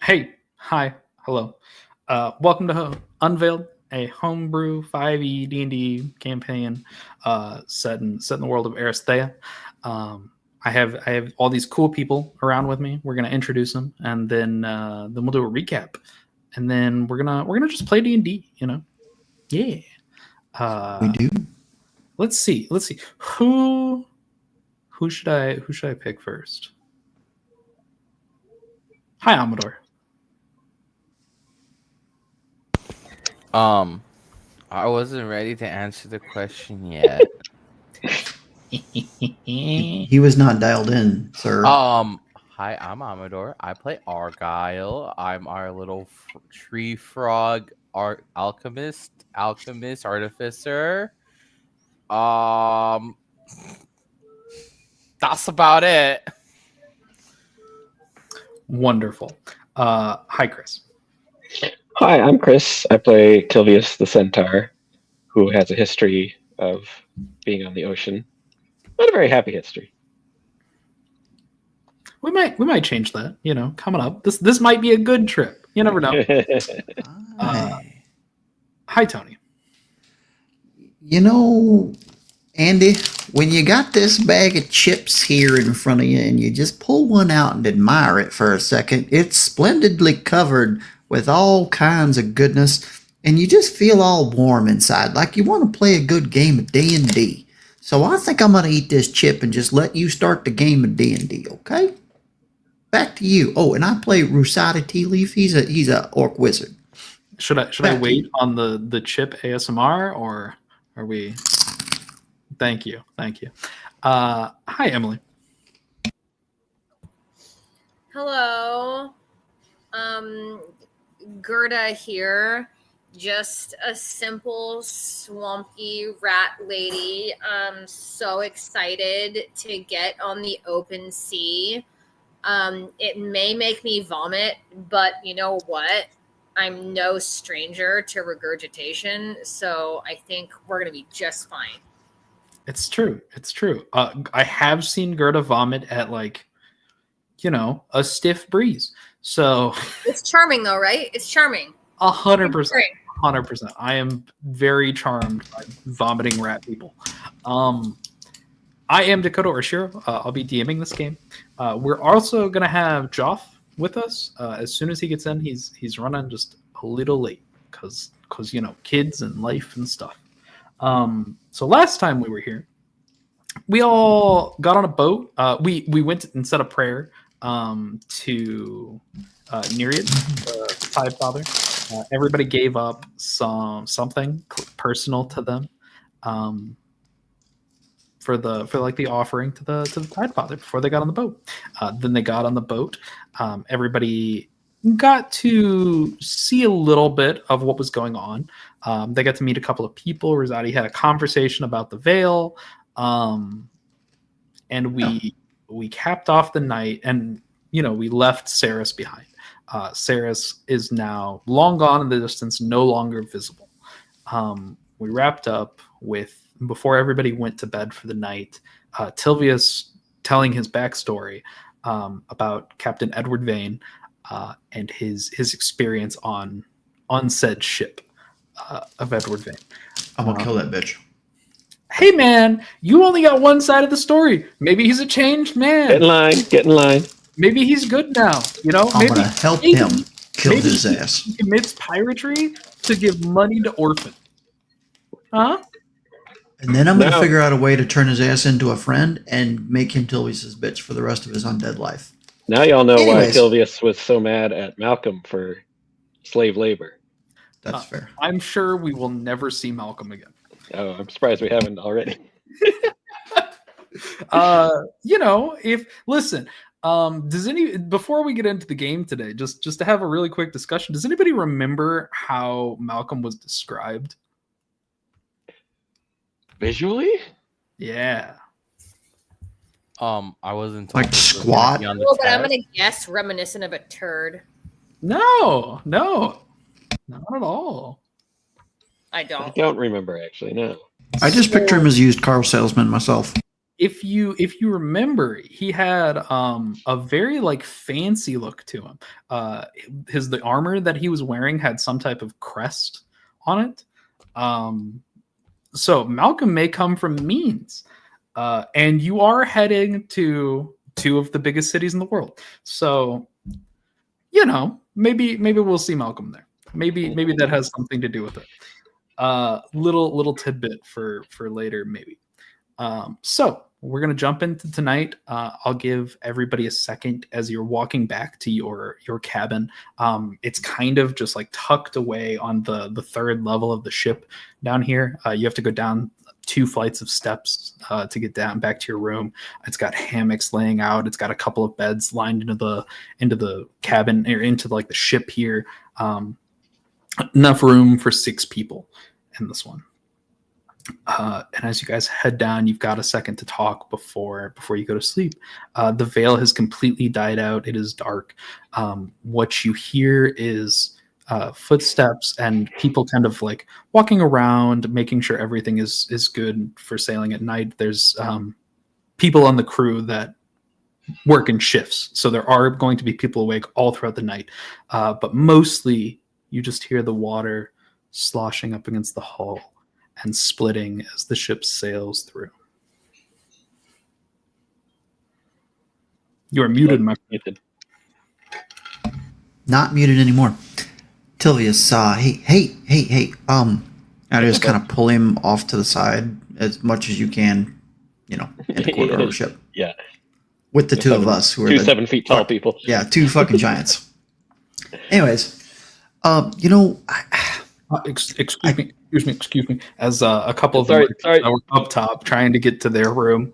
Hey, hi, hello. Welcome to Unveiled, a homebrew 5e D&D campaign set in the world of Aristhea. I have all these cool people around with me. We're gonna introduce them, and then we'll do a recap, and then we're gonna just play D&D. Yeah. We Uh, do. let's see. Who should I pick first? Hi, Amador. Um, I wasn't ready to answer the question yet. He was not dialed in, sir. Hi, I'm Amador. I play Argyle. I'm our little tree frog alchemist, artificer. Um, that's about it. Wonderful. Hi, Chris. Hi, I'm Chris. I play Tilvius the Centaur, who has a history of being on the ocean. Not a very happy history. We might change that. Coming up. This might be a good trip. You never know. Hi, Tony. Andy, when you got this bag of chips here in front of you and you just pull one out and admire it for a second, it's splendidly covered with all kinds of goodness, and you just feel all warm inside, like you want to play a good game of D&D. So I think I'm going to eat this chip and just let you start the game of D&D, okay? Back to you. Oh, and I play Rusada Tea Leaf. He's a orc wizard. Should I wait on the chip ASMR, or are we? Thank you. Hi, Emily. Hello. Gerda here. Just a simple, swampy rat lady. I'm so excited to get on the open sea. It may make me vomit, but you know what? I'm no stranger to regurgitation, so I think we're going to be just fine. It's true. I have seen Gerda vomit at a stiff breeze. So it's charming, though, right? It's charming. 100%. 100%. I am very charmed by vomiting rat people. I am Dakota Orshiro. I'll be DMing this game. We're also gonna have Joff with us. As soon as he gets in, he's running just a little late because kids and life and stuff. So last time we were here, we all got on a boat. We went and said a prayer to Nereid, the Tide Father. Everybody gave up something personal to them for the offering to the Tide Father before they got on the boat. Then they got on the boat. Everybody got to see a little bit of what was going on. They got to meet a couple of people. Rosati had a conversation about the veil, and we capped off the night, and we left Saris behind. Saris is now long gone in the distance, no longer visible. We wrapped up with, before everybody went to bed for the night, Tilvius telling his backstory about Captain Edward Vane and his experience on said ship of Edward Vane. I'm gonna kill that bitch. Hey man, you only got one side of the story. Maybe he's a changed man. Get in line. Maybe he's good now. I'm gonna help him kill his ass. He commits piratery to give money to orphans. Huh? And then I'm gonna figure out a way to turn his ass into a friend and make him Tilvius' bitch for the rest of his undead life. Now y'all know why Tilvius was so mad at Malcolm for slave labor. That's fair. I'm sure we will never see Malcolm again. Oh, I'm surprised we haven't already. Before we get into the game today, just to have a really quick discussion, does anybody remember how Malcolm was described? Visually? Yeah. I wasn't like squat. But I'm gonna guess reminiscent of a turd. No, not at all. I don't. I don't remember actually. No. I just picture him as a used car salesman myself. if you remember, he had a very like fancy look to him. The armor that he was wearing had some type of crest on it. So Malcolm may come from means, and you are heading to two of the biggest cities in the world. So maybe we'll see Malcolm there. Maybe that has something to do with it. Little tidbit for later, maybe. So we're gonna jump into tonight. I'll give everybody a second as you're walking back to your cabin. It's kind of just like tucked away on the third level of the ship down here. You have to go down 2 flights of steps to get down back to your room. It's got hammocks laying out. It's got a couple of beds lined into the cabin or into like the ship here. Enough room for 6 people in this one. And as you guys head down, you've got a second to talk before you go to sleep. The veil has completely died out. It is dark. What you hear is footsteps and people kind of like walking around, making sure everything is good for sailing at night. There's people on the crew that work in shifts, so there are going to be people awake all throughout the night. But mostly, you just hear the water sloshing up against the hull and splitting as the ship sails through. You are muted, my friend. Not muted anymore. Tilvius, hey. I just kind of pull him off to the side as much as you can, in the corridor of the ship. Yeah. With the two of us who are two the 7 feet tall people. Yeah, 2 fucking giants. Anyways, Excuse me. As a couple of Sorry. them were up top trying to get to their room.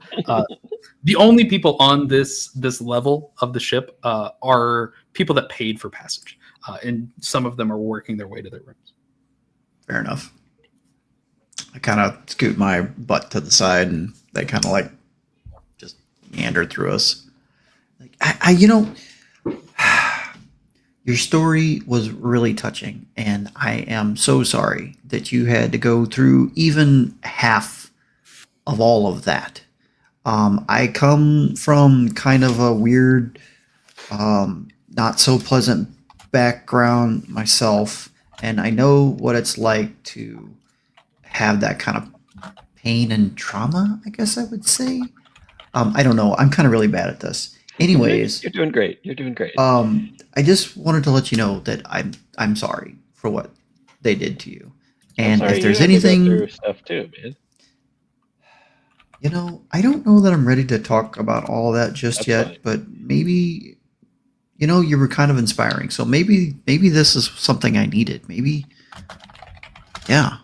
The only people on this level of the ship are people that paid for passage, and some of them are working their way to their rooms. Fair enough. I kind of scoot my butt to the side, and they kind of like just meander through us. Like your story was really touching, and I am so sorry that you had to go through even half of all of that. I come from kind of a weird, not so pleasant background myself, and I know what it's like to have that kind of pain and trauma, I guess I would say. I don't know. I'm kind of really bad at this. Anyways, You're doing great. You're doing great. I just wanted to let you know that I'm sorry for what they did to you, and if there's anything, you have to go through stuff too, man. I don't know that I'm ready to talk about all that just yet. Fine. But maybe, you were kind of inspiring. So maybe this is something I needed. Maybe, yeah.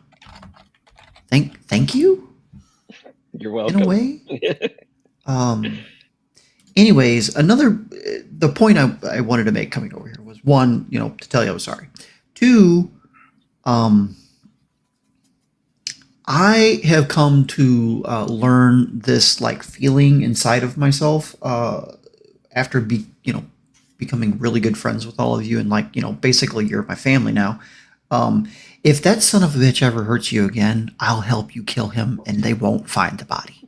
Thank you. You're welcome. In a way. Anyways, the point I wanted to make coming over here was 1, to tell you I was sorry. 2, I have come to learn this like feeling inside of myself after becoming really good friends with all of you, and basically you're my family now. If that son of a bitch ever hurts you again, I'll help you kill him, and they won't find the body.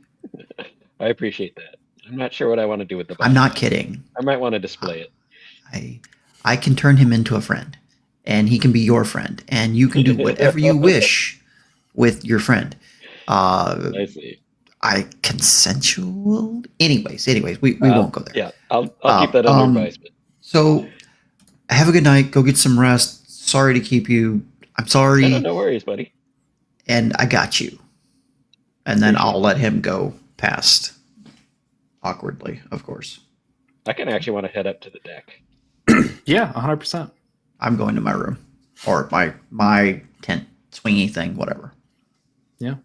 I appreciate that. I'm not sure what I want to do with the body. I'm not kidding. I might want to display it. I can turn him into a friend, and he can be your friend, and you can do whatever you wish with your friend. I see. Consensual. Anyways, we won't go there. Yeah, I'll keep that under advisement. So, have a good night. Go get some rest. Sorry to keep you. I'm sorry. No worries, buddy. And I got you. And then I'll let him go past. Awkwardly, of course. I can actually want to head up to the deck. Yeah, 100%. I'm going to my room or my tent swingy thing, whatever. Yeah.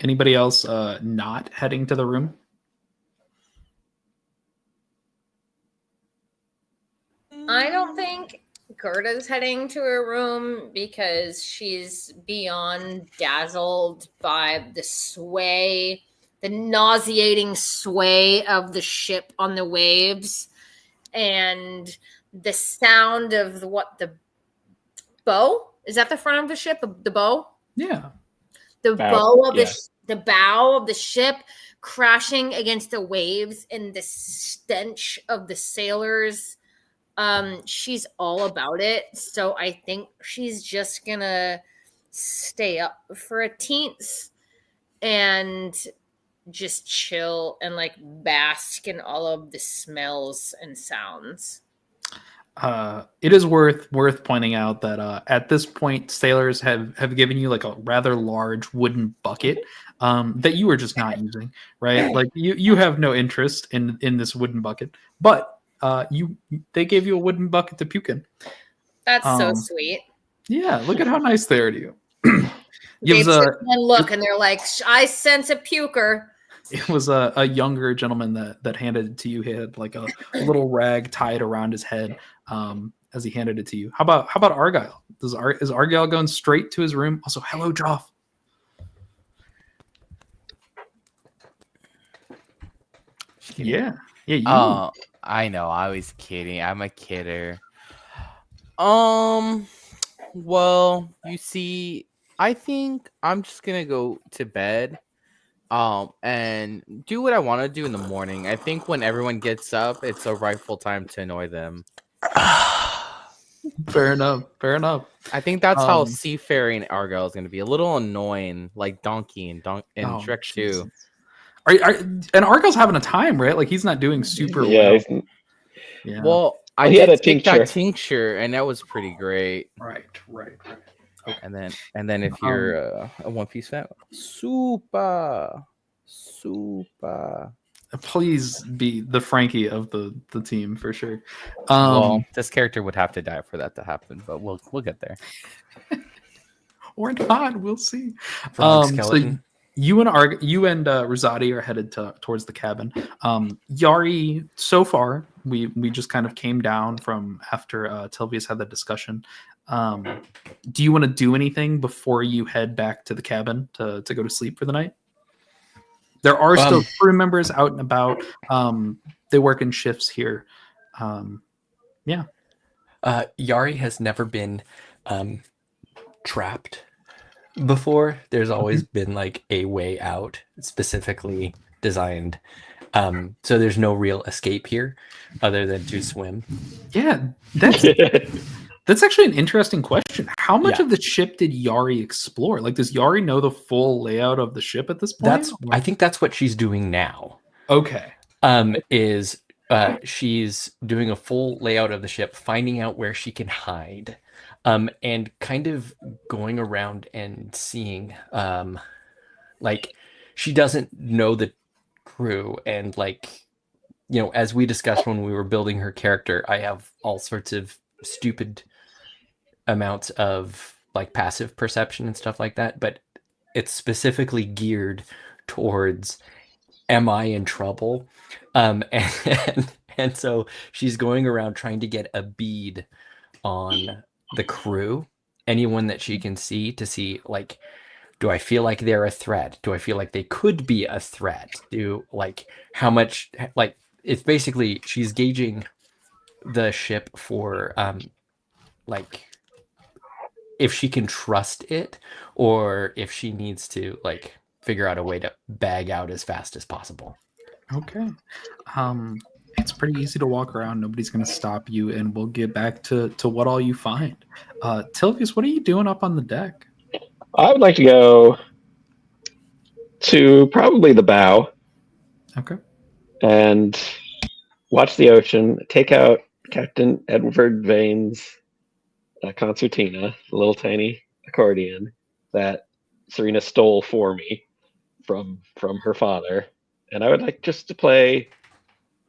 Anybody else not heading to the room? I don't think Gerda's heading to her room because she's beyond dazzled by the sway, the nauseating sway of the ship on the waves, and the sound of the bow. Is that the front of the ship? The bow? Yeah. The bow of the bow of the ship crashing against the waves and the stench of the sailors. She's all about it. So I think she's just gonna stay up for a teens and just chill and like bask in all of the smells and sounds. It is worth pointing out that at this point, sailors have given you like a rather large wooden bucket that you are just not using, right? Like you have no interest in this wooden bucket, but they gave you a wooden bucket to puke in. That's so sweet. Yeah, look at how nice they are to you. They just one look and they're like, I sense a puker. It was a younger gentleman that handed it to you. He had like a little rag tied around his head as he handed it to you. How about Argyle? Is Argyle going straight to his room? Also, hello, Joff. Yeah. You. Oh, I know. I was kidding. I'm a kidder. Well, you see, I think I'm just gonna go to bed. And do what I want to do in the morning. I think when everyone gets up, it's a rightful time to annoy them. Fair enough. I think that's how seafaring Argyle is going to be. A little annoying, like Donkey and Shrek 2. And Argyle's having a time, right? Like he's not doing super well. Yeah. Well, I did take that tincture, and that was pretty great. Right. Okay. And then if you're a One Piece fan, super. Please be the Frankie of the team for sure. Well, this character would have to die for that to happen, but we'll get there. Or not, we'll see. Skeleton. So you and Rosati are headed towards the cabin. Yari, so far we just kind of came down from after Tilvius had the discussion. Do you want to do anything before you head back to the cabin to go to sleep for the night? There are still crew members out and about. They work in shifts here. Yeah. Yari has never been trapped before. There's always been like a way out specifically designed. So there's no real escape here other than to swim. Yeah, that's actually an interesting question. How much of the ship did Yari explore? Like, does Yari know the full layout of the ship at this point? I think that's what she's doing now. Okay. She's doing a full layout of the ship, finding out where she can hide, and kind of going around and seeing, like, she doesn't know the crew, and like, you know, as we discussed when we were building her character, I have all sorts of stupid amounts of like passive perception and stuff like that, but it's specifically geared towards, am I in trouble? And so she's going around trying to get a bead on the crew, anyone that she can see, to see like, do I feel like they're a threat? Do I feel like they could be a threat? How much, like, it's basically she's gauging the ship for like if she can trust it, or if she needs to like figure out a way to bag out as fast as possible. Okay. It's pretty easy to walk around. Nobody's going to stop you, and we'll get back to what all you find. Tilvius, what are you doing up on the deck? I would like to go to probably the bow. Okay. And watch the ocean. Take out Captain Edward Vane's concertina, the little tiny accordion that Serena stole for me from her father. And I would like just to play.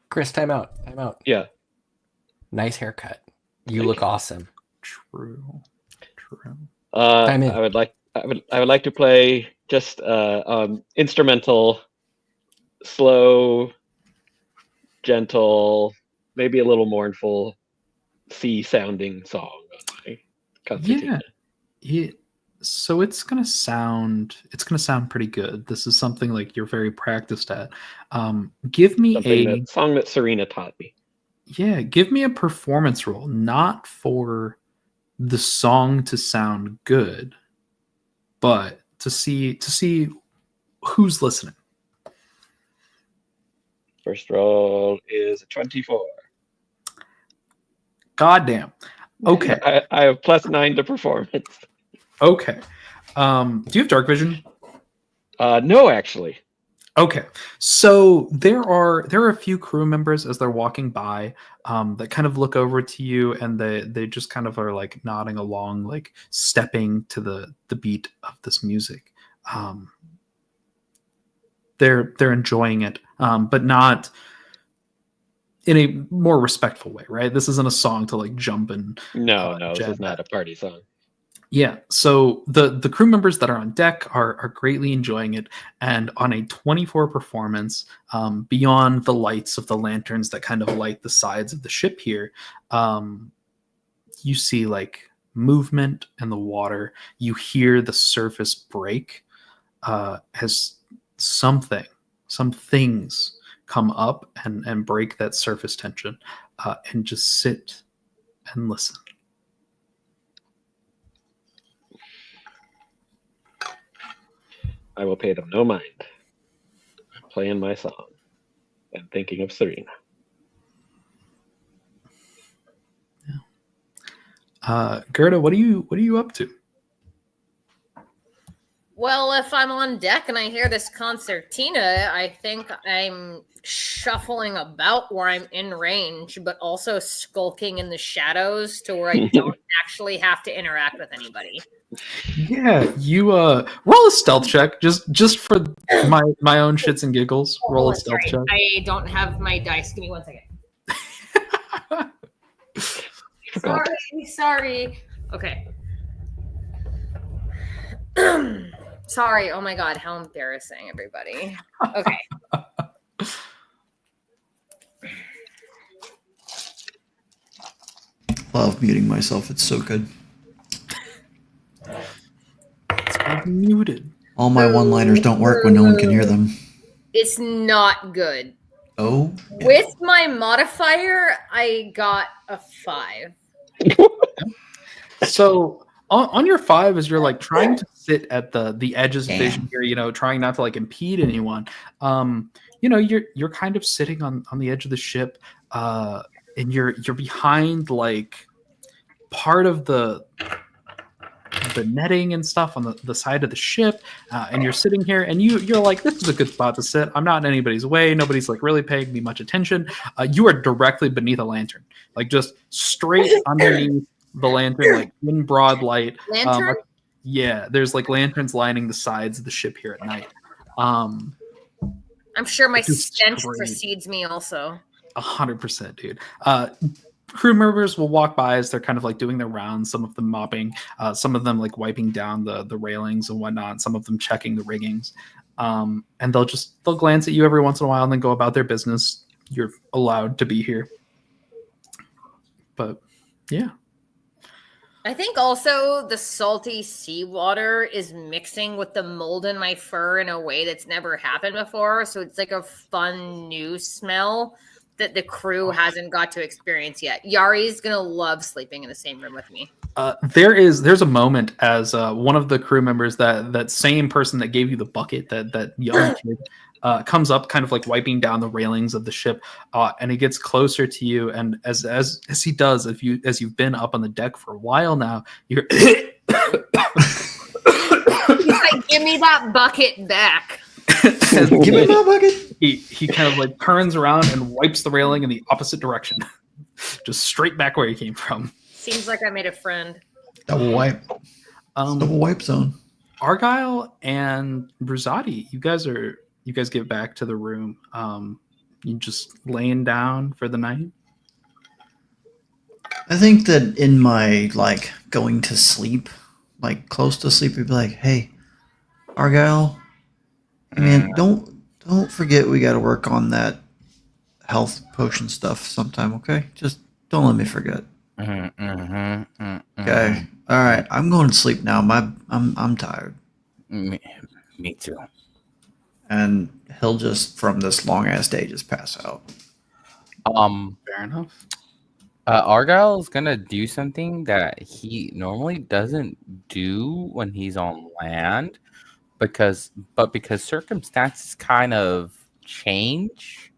Chris, time out. Yeah. Nice haircut. You look awesome. True. I would like to play just instrumental, slow, gentle, maybe a little mournful, sea sounding song on my concertina. Yeah. So it's gonna sound pretty good. This is something like you're very practiced at. Give me a song that Serena taught me. Yeah, give me a performance roll, not for the song to sound good, but to see who's listening. First roll is a 24. Goddamn. Okay. I have +9 to performance. Okay. Do you have dark vision? No, actually. Okay, so there are a few crew members as they're walking by that kind of look over to you, and they just kind of are like nodding along, like stepping to the beat of this music. They're enjoying it, but not in a more respectful way, right? This isn't a song to like jump and No, this jab is not at. a party song. Yeah, so the crew members that are on deck are greatly enjoying it, and on a 24 performance, beyond the lights of the lanterns that kind of light the sides of the ship here, you see like movement in the water. You hear the surface break as some things come up and break that surface tension, and just sit and listen. I will pay them no mind. I'm playing my song and thinking of Serena. Gerda, what are you up to? Well, if I'm on deck and I hear this concertina, I think I'm shuffling about where I'm in range, but also skulking in the shadows to where I don't actually have to interact with anybody. Yeah, you roll a stealth check just for my own shits and giggles. Roll a stealth check. I don't have my dice. Give me 1 second. Sorry. Okay. Sorry. Oh my god, how embarrassing, everybody. Okay. Love muting myself. It's so good. It's muted. All my one-liners don't work when no one can hear them. It's not good. Oh. Yeah. With my modifier, I got a 5. So on your 5, as you're like trying to sit at the edges of vision here, trying not to like impede anyone, you're kind of sitting on the edge of the ship, and you're behind like part of the netting and stuff on the side of the ship, and you're sitting here and you're like, this is a good spot to sit. I'm not in anybody's way. Nobody's like really paying me much attention. You are directly beneath a lantern, like just straight underneath the lantern, like in broad light. Lantern? Yeah, there's like lanterns lining the sides of the ship here at night. I'm sure my stench great. precedes me also. 100%, dude. Crew members will walk by as they're kind of like doing their rounds, some of them mopping, some of them like wiping down the railings and whatnot, some of them checking the riggings, and they'll glance at you every once in a while and then go about their business. You're allowed to be here, but yeah. I think also the salty seawater is mixing with the mold in my fur in a way that's never happened before, so it's like a fun new smell that the crew hasn't got to experience yet. Yari's gonna love sleeping in the same room with me. There's a moment as one of the crew members, that same person that gave you the bucket, that young kid, comes up, kind of like wiping down the railings of the ship, and he gets closer to you, and as he does, as you've been up on the deck for a while now, you're He's like, give me that bucket back. Give me my bucket. He kind of like turns around and wipes the railing in the opposite direction, just straight back where he came from. Seems like I made a friend. Double wipe. Double wipe zone. Argyle and Bruzati, you guys get back to the room. You just laying down for the night. I think that in my like going to sleep, like close to sleep, we'd be like, "Hey, Argyle, man, don't forget we got to work on that health potion stuff sometime, okay? Just don't let me forget." Okay. All right. I'm going to sleep now. I'm tired. Me too. And he'll just from this long ass day just pass out. Fair enough. Argyle is gonna do something that he normally doesn't do when he's on land, because circumstances kind of change.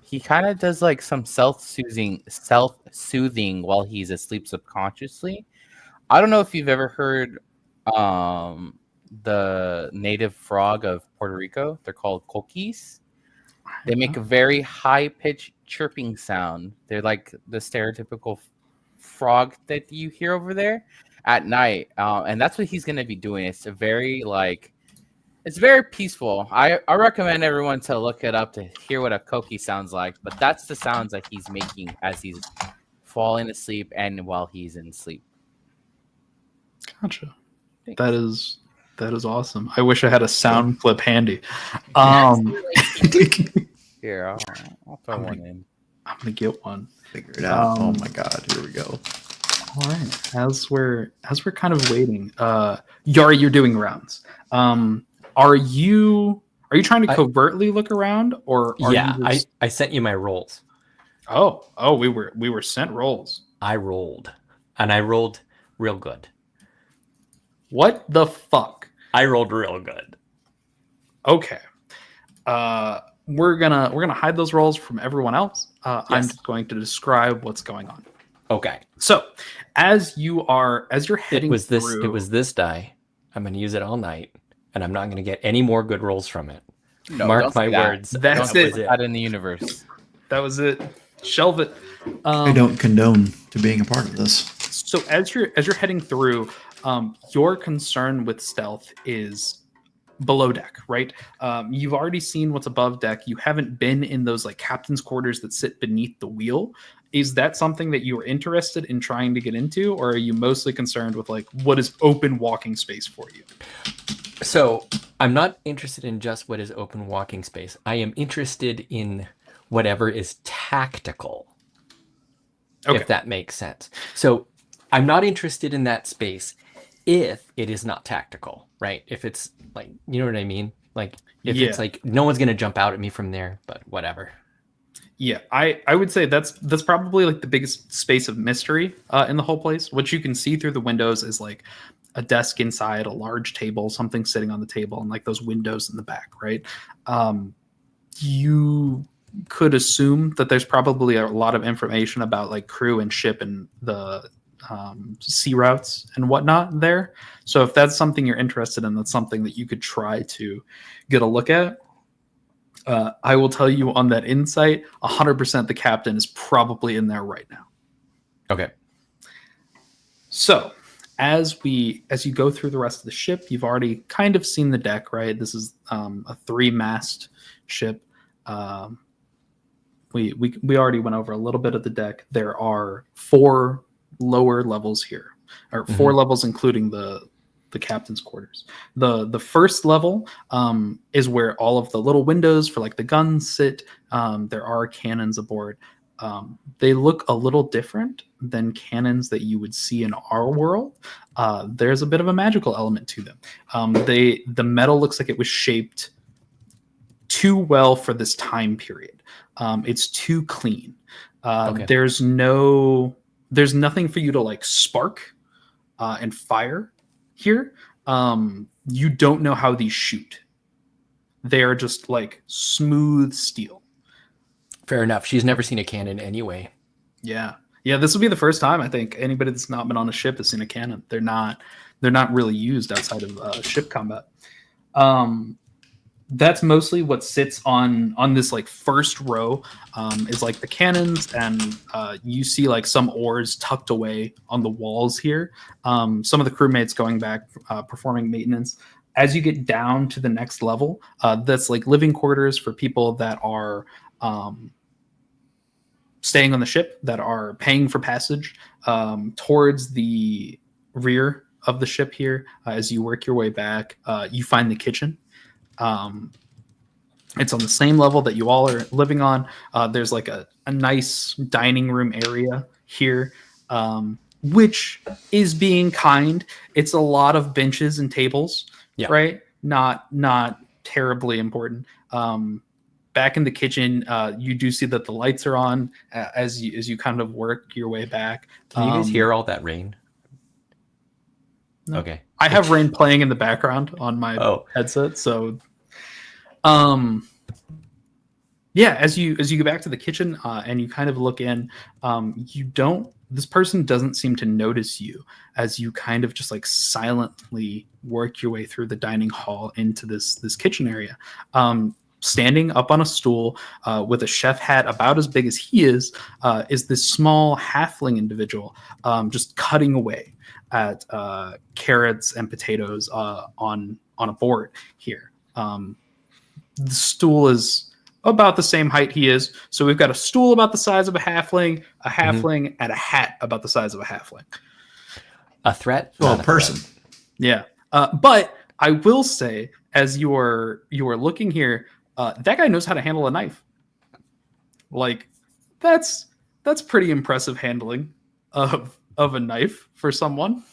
He kind of does like some self-soothing while he's asleep subconsciously. I don't know if you've ever heard the native frog of Puerto Rico. They're called coquis. They make a very high-pitched chirping sound. They're like the stereotypical frog that you hear over there at night, and that's what he's gonna be doing. It's very peaceful. I recommend everyone to look it up to hear what a coqui sounds like. But that's the sounds that he's making as he's falling asleep and while he's in sleep. Gotcha. Thanks. That is awesome. I wish I had a sound clip handy. That's really cute. Here, I'll throw one in. I'm gonna get one. Figure it out. Oh my god, here we go. All right. As we're kind of waiting, Yari, you're doing rounds. Are you trying to covertly look around, or are Yeah, you just... I sent you my rolls. Oh, we were sent rolls. I rolled, and I rolled real good. What the fuck? I rolled real good. Okay. We're gonna hide those rolls from everyone else. I'm Yes. just going to describe what's going on. Okay. So, as you're heading It was through, this die. I'm going to use it all night, and I'm not going to get any more good rolls from it. No, Mark don't my say that. words. That's that it. was Out in the universe. that was it. Shelve it. I don't condone to being a part of this. So as you're heading through, your concern with stealth is below deck, right? You've already seen what's above deck. You haven't been in those like captain's quarters that sit beneath the wheel. Is that something that you are interested in trying to get into, or are you mostly concerned with like what is open walking space for you? So I'm not interested in just what is open walking space. I am interested in whatever is tactical. Okay. If that makes sense. So I'm not interested in that space if it is not tactical, right? If it's like, you know what I mean? Like if it's like no one's going to jump out at me from there, but whatever. Yeah, I would say that's probably like the biggest space of mystery in the whole place. What you can see through the windows is like a desk inside, a large table, something sitting on the table, and like those windows in the back, right? You could assume that there's probably a lot of information about like crew and ship and the sea routes and whatnot there. So if that's something you're interested in, that's something that you could try to get a look at. I will tell you on that insight, 100% the captain is probably in there right now. Okay. So as you go through the rest of the ship, you've already kind of seen the deck, right? This is a 3-mast ship. We already went over a little bit of the deck. There are 4 lower levels here, or 4 levels including the captain's quarters. The first level is where all of the little windows for like the guns sit. There are cannons aboard. They look a little different than cannons that you would see in our world. There's a bit of a magical element to them. The metal looks like it was shaped too well for this time period. It's too clean. Okay. There's nothing for you to like spark and fire here. You don't know how these shoot. They are just like smooth steel. Fair enough. She's never seen a cannon anyway. Yeah. This will be the first time I think anybody that's not been on a ship has seen a cannon. They're not really used outside of ship combat. That's mostly what sits on this like first row is like the cannons, and you see like some oars tucked away on the walls here. Some of the crewmates going back performing maintenance. As you get down to the next level, that's like living quarters for people that are staying on the ship, that are paying for passage. Towards the rear of the ship here, as you work your way back, you find the kitchen. It's on the same level that you all are living on. There's like a nice dining room area here, which is being kind. It's a lot of benches and tables, right? Not terribly important. Back in the kitchen, you do see that the lights are on as you kind of work your way back. Can you guys hear all that rain? No. Okay. I have rain playing in the background on my headset, so Yeah, as you go back to the kitchen and you kind of look in, this person doesn't seem to notice you as you kind of just like silently work your way through the dining hall into this kitchen area. Standing up on a stool with a chef hat about as big as he is this small halfling individual just cutting away at carrots and potatoes on a board here. The stool is about the same height he is. So we've got a stool about the size of a halfling, and a hat about the size of a halfling. A threat? Well, Not a person. threat. Yeah. But I will say, as you are looking here, that guy knows how to handle a knife. Like, that's pretty impressive handling of a knife for someone.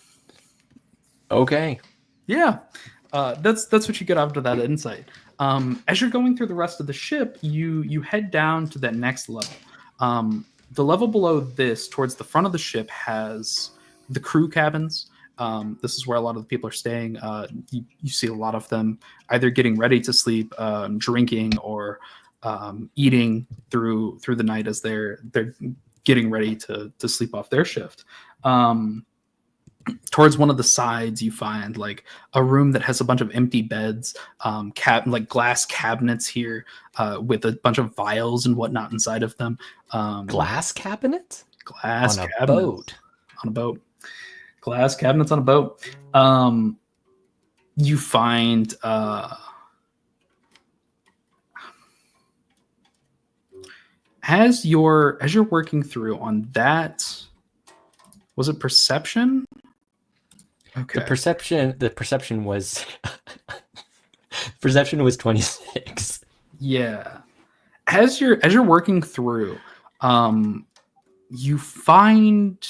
Okay. Yeah. That's what you get after that insight. As you're going through the rest of the ship, you head down to that next level. The level below this, towards the front of the ship, has the crew cabins. This is where a lot of the people are staying. You see a lot of them either getting ready to sleep, drinking, or eating through the night as they're getting ready to sleep off their shift. Towards one of the sides, you find like a room that has a bunch of empty beds, like glass cabinets here with a bunch of vials and whatnot inside of them. Glass cabinet? Glass On a cabinets boat. on a boat. Glass cabinets on a boat. You find as you're working through on that, was it perception? Okay. The perception was perception was 26. Yeah. As you're working through, you find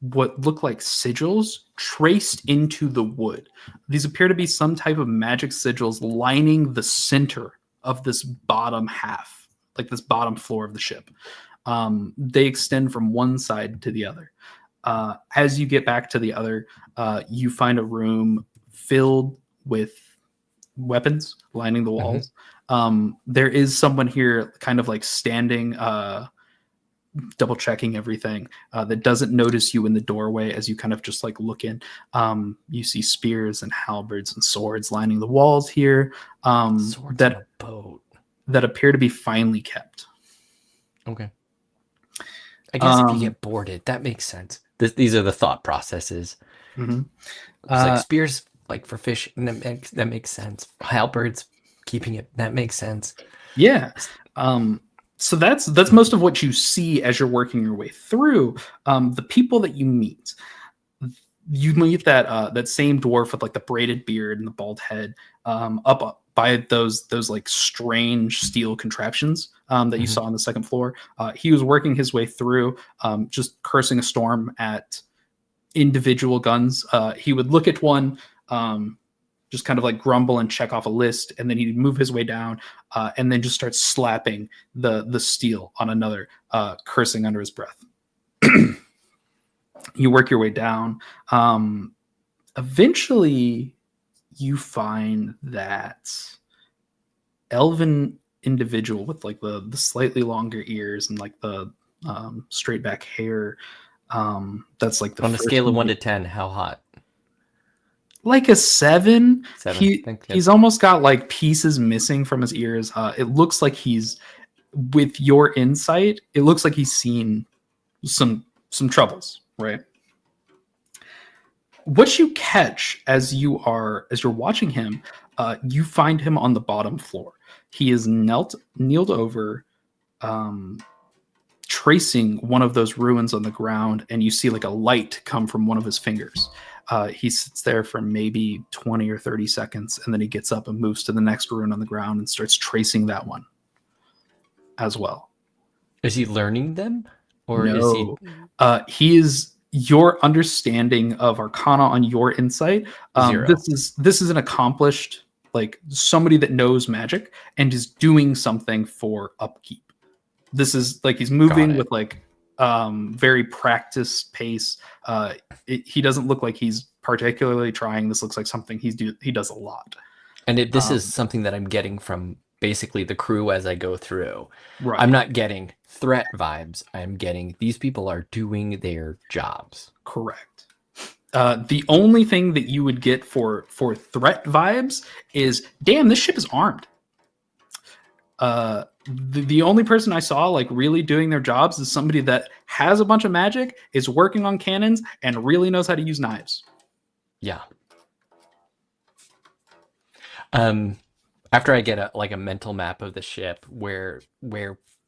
what look like sigils traced into the wood. These appear to be some type of magic sigils lining the center of this bottom half, like this bottom floor of the ship. They extend from one side to the other. As you get back to the other, you find a room filled with weapons lining the walls. There is someone here kind of like standing, double checking everything, that doesn't notice you in the doorway as you kind of just like look in. You see spears and halberds and swords lining the walls here, Swords on a boat. that appear to be finely kept. Okay. I guess if you get boarded, that makes sense. These are the thought processes. Mm-hmm. It's like spears, like for fish, and that makes sense. Halberds, keeping it, that makes sense. Yeah. So that's most of what you see as you're working your way through. The people that you meet that same dwarf with like the braided beard and the bald head, up by those like strange steel contraptions that you saw on the second floor. He was working his way through, just cursing a storm at individual guns. He would look at one, just kind of like grumble and check off a list, and then he'd move his way down, and then just start slapping the steel on another, cursing under his breath. You work your way down. Eventually, you find that elven individual with like the slightly longer ears and like the straight back hair. That's like the on a scale of 1 to 10, how hot? Like a 7. 7. He's almost got like pieces missing from his ears. It looks like with your insight, it looks like he's seen some troubles, right? What you catch as you're watching him, you find him on the bottom floor. He is kneeled over, tracing one of those ruins on the ground, and you see like a light come from one of his fingers. He sits there for maybe 20 or 30 seconds, and then he gets up and moves to the next ruin on the ground and starts tracing that one as well. Is he learning them? Or No. is he is your understanding of Arcana on your insight. 0? This is an accomplished, like somebody that knows magic and is doing something for upkeep. This is like he's moving with like very practiced pace. He doesn't look like he's particularly trying. This looks like something he does a lot. And this is something that I'm getting from basically the crew as I go through. Right. I'm not getting threat vibes. I'm getting these people are doing their jobs. Correct. The only thing that you would get for threat vibes is, damn, this ship is armed. The only person I saw like really doing their jobs is somebody that has a bunch of magic, is working on cannons, and really knows how to use knives. Yeah. After I get a mental map of the ship where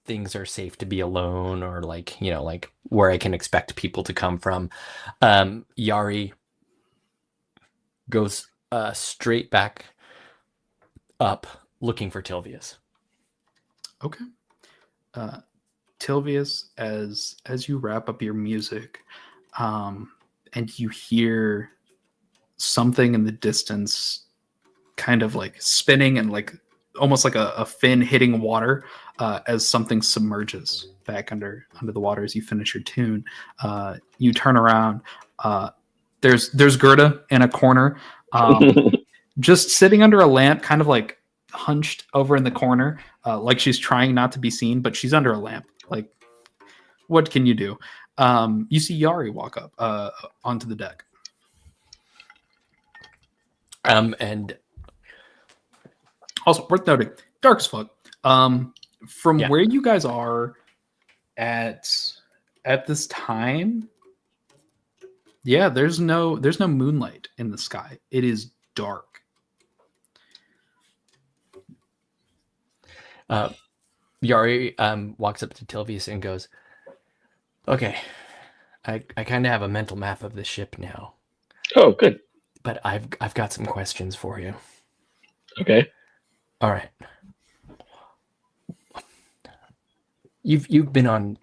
things are safe to be alone, or like where I can expect people to come from, Yari goes straight back up looking for Tilvius. Okay. Tilvius, as you wrap up your music, and you hear something in the distance kind of like spinning and like almost like a fin hitting water, as something submerges back under the water as you finish your tune. You turn around. There's Gerda in a corner, just sitting under a lamp, kind of like hunched over in the corner, like she's trying not to be seen, but she's under a lamp. Like, what can you do? You see Yari walk up onto the deck. And also worth noting, dark as fuck. From Yeah. where you guys are at this time, yeah, there's no moonlight in the sky. It is dark. Yari walks up to Tilvius and goes, "Okay, I kind of have a mental map of the ship now, Oh, good. but I've got some questions for you." Okay. All right. Have you been on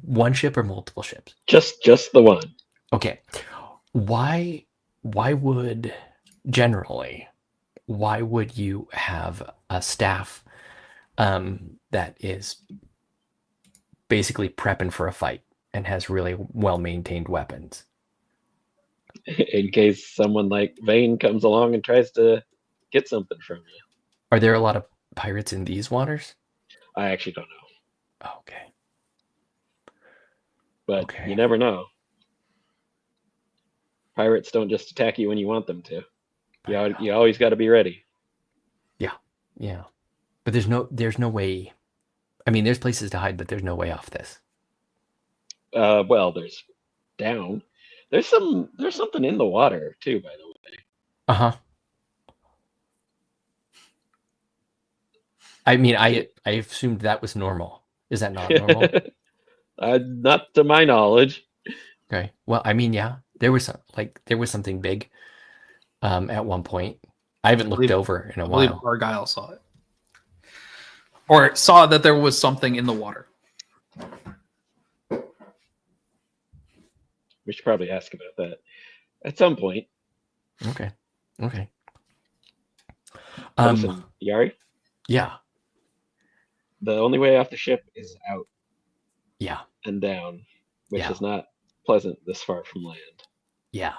one ship or multiple ships? Just the one. Okay. Why would you have a staff that is basically prepping for a fight and has really well-maintained weapons? In case someone like Vane comes along and tries to get something from you. Are there a lot of pirates in these waters? I actually don't know. Okay. But Okay. you never know. Pirates don't just attack you when you want them to. You always got to be ready. Yeah. But there's no way. I mean, there's places to hide, but there's no way off this. Well, there's down. There's something in the water too, by the way. Uh-huh. I mean, I assumed that was normal. Is that not normal? Not to my knowledge. Okay. Well, I mean, yeah, there was something big at one point. I haven't looked over in a I believe while. Argyle saw it, or saw that there was something in the water. We should probably ask about that at some point. Okay. Listen, Yari, Yeah. the only way off the ship is out Yeah. and down, which Yeah. is not pleasant this far from land. Yeah.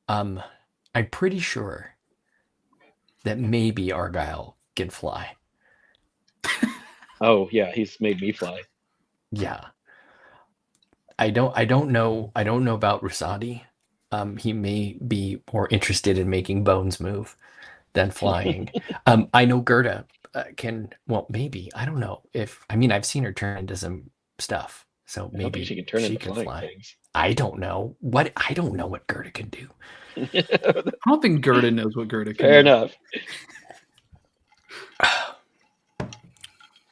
I'm pretty sure that maybe Argyle can fly. Oh yeah, he's made me fly. Yeah. I don't know about Rusadi. He may be more interested in making bones move than flying. I know Gerda can, well, maybe. I don't know I've seen her turn into some stuff. So I don't maybe think she can turn into can flying fly. things. I don't know what Gerda can do. I don't think Gerda knows what Gerda can Fair do. enough.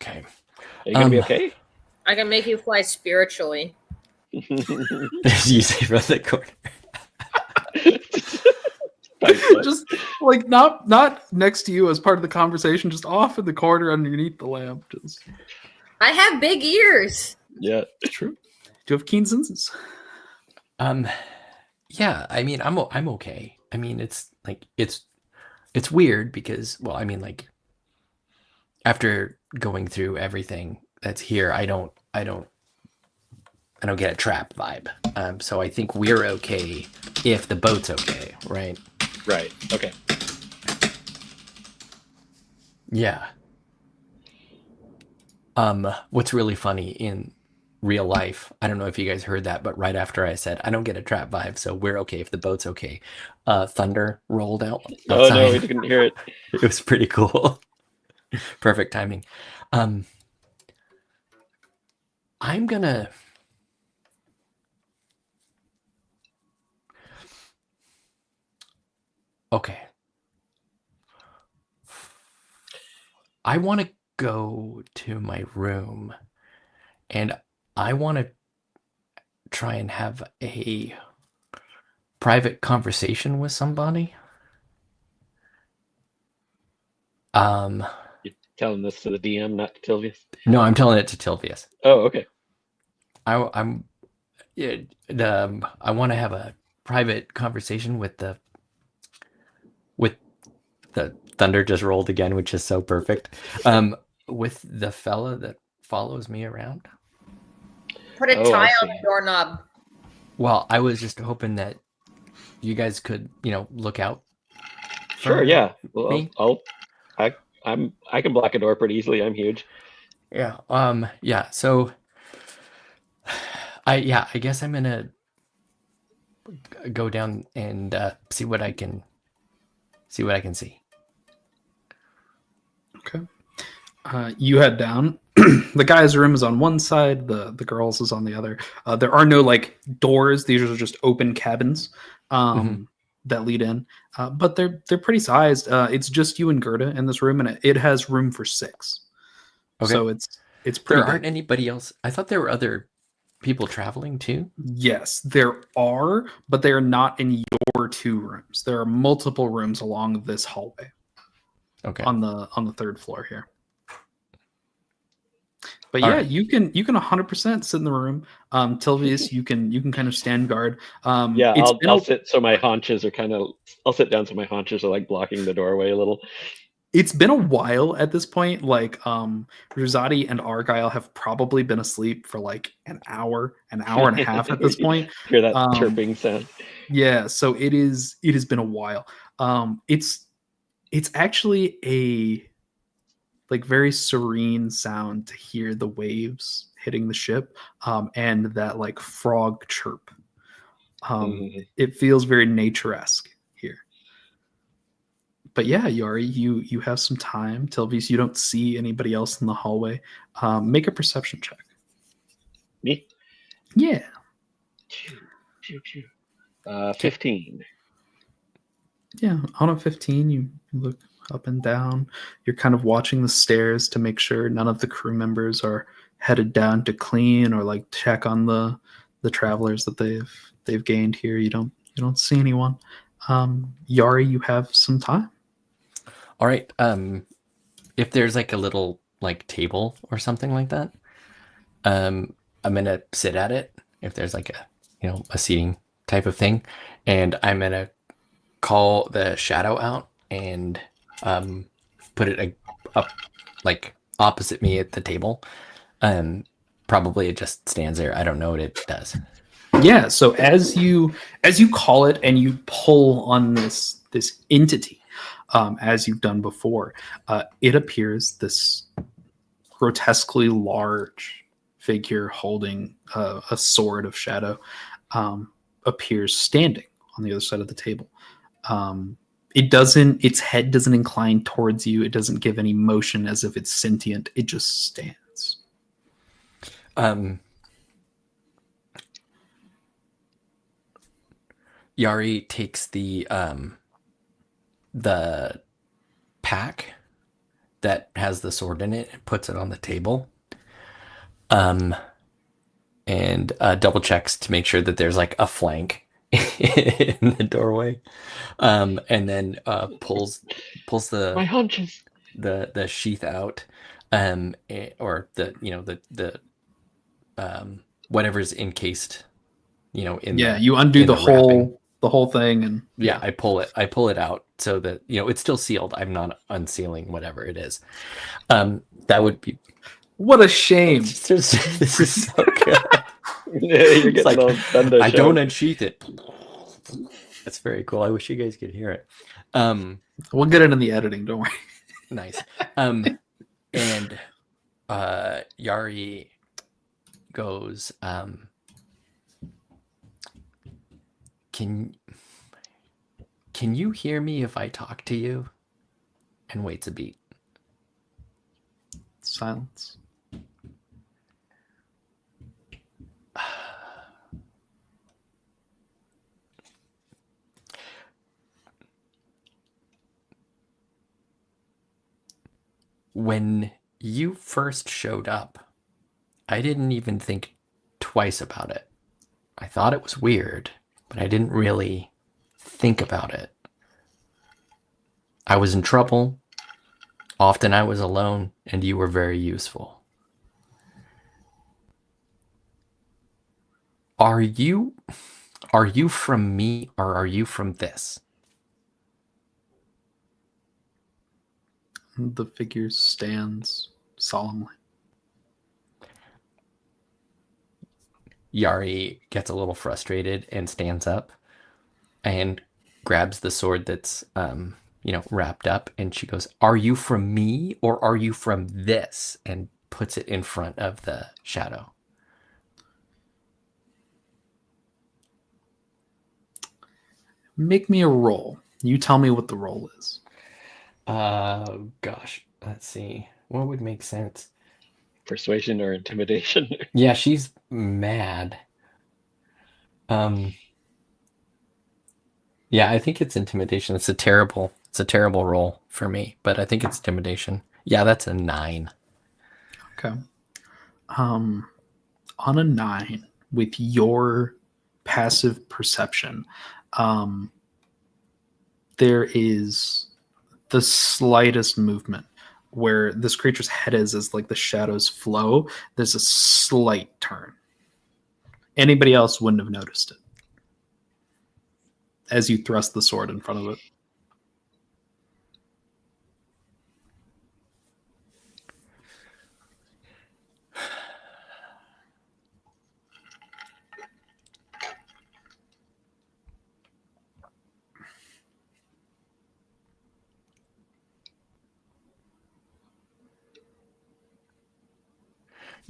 Okay. Are you gonna be okay? I can make you fly spiritually. You say from the corner. Just like not next to you as part of the conversation, just off in the corner underneath the lamp. Just I have big ears. Yeah. true. Do you have keen senses? Yeah, I mean, I'm okay. I mean, it's weird because, well, I mean, like, after going through everything that's here, I don't get a trap vibe. So I think we're okay if the boat's okay, right? Right. Okay. Yeah. What's really funny in real life, I don't know if you guys heard that, but right after I said I don't get a trap vibe, so we're okay if the boat's okay. Thunder rolled out Oh no, we outside. didn't hear it. It was pretty cool. Perfect timing. Um, I'm gonna. Okay. I want to go to my room and I want to try and have a private conversation with somebody. Um, You're telling this to the DM, not to Tilvius? no, I'm telling it to Tilvius. Oh, okay. I'm yeah, I want to have a private conversation with the thunder just rolled again, which is so perfect. With the fella that follows me around. Put a Oh, I tie on see. the doorknob. Well, I was just hoping that you guys could, look out. Sure, for yeah. Well, me. I can block a door pretty easily. I'm huge. Yeah. Yeah. So, I guess I'm gonna go down and see what I can see. Okay. You head down. The guy's room is on one side. The girls is on the other. There are no like doors. These are just open cabins that lead in. But they're pretty sized. It's just you and Gerda in this room, and it has room for 6. Okay. So it's pretty There aren't big. anybody else. I thought there were other people traveling too. Yes, there are, but they are not in your 2 rooms. There are multiple rooms along this hallway Okay. on the 3rd floor here. But All yeah, right. you can 100% sit in the room. Tilvius, you can kind of stand guard. Yeah, It's I'll sit so my haunches are I'll sit down so my haunches are like blocking the doorway a little. It's been a while at this point. Like Rosati and Argyle have probably been asleep for like an hour and a half at this point. Hear that chirping sound? Yeah, so it has been a while. It's actually a like very serene sound to hear the waves hitting the ship, and that like frog chirp. It feels very nature-esque here. But yeah, Yari, you have some time. Tilvius, you don't see anybody else in the hallway. Make a perception check. Me? Yeah. 15. Yeah, on a 15, you look up and down. You're kind of watching the stairs to make sure none of the crew members are headed down to clean or like check on the travelers that they've gained here. You don't see anyone. Yari, you have some time. All right. If there's like a little like table or something like that, I'm gonna sit at it. If there's like a seating type of thing, and I'm gonna call the shadow out and put it up like opposite me at the table. Probably it just stands there. I don't know what it does. Yeah, so as you call it and you pull on this entity, as you've done before, it appears this grotesquely large figure holding a sword of shadow appears standing on the other side of the table. Its head doesn't incline towards you. It doesn't give any motion as if it's sentient. It just stands. Yari takes the pack that has the sword in it and puts it on the table. And double checks to make sure that there's like a flank in the doorway. And then pulls My hunches. the sheath out, or the whatever's encased, in you undo in the wrapping. whole thing, and I pull it out so that it's still sealed. I'm not unsealing whatever it is. That would be what a shame. this is so good. Yeah, you're getting It's like, all done to I show. don't unsheath it. That's very cool. I wish you guys could hear it. We'll get it in the editing. Don't worry. Nice. And Yari goes, can you hear me if I talk to you? And waits a beat. Silence. When you first showed up, I didn't even think twice about it. I thought it was weird, but I didn't really think about it. I was in trouble. Often I was alone, and you were very useful. Are you from me, or are you from this? The figure stands solemnly. Yari gets a little frustrated and stands up and grabs the sword that's wrapped up, and she goes, "Are you from me, or are you from this?" and puts it in front of the shadow. Make me a roll. You tell me what the roll is. Gosh, let's see. What would make sense? Persuasion or intimidation? Yeah, she's mad. Yeah, I think it's intimidation. It's a terrible roll for me, but I think it's intimidation. Yeah, that's a 9. Okay. On a 9, with your passive perception, there is the slightest movement where this creature's head is as like the shadows flow. There's a slight turn. Anybody else wouldn't have noticed it as you thrust the sword in front of it.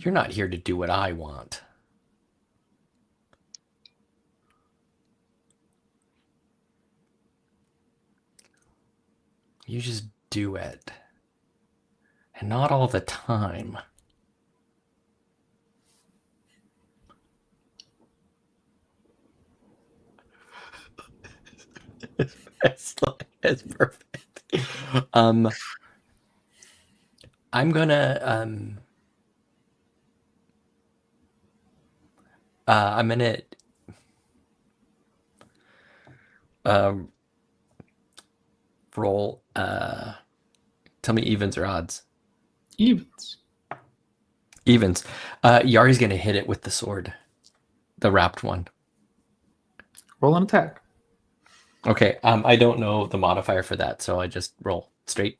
You're not here to do what I want. You just do it. And not all the time. That's perfect. I'm gonna roll. Tell me evens or odds. Evens. Evens. Yari's gonna hit it with the sword, the wrapped one. Roll an attack. Okay. I don't know the modifier for that, so I just roll straight.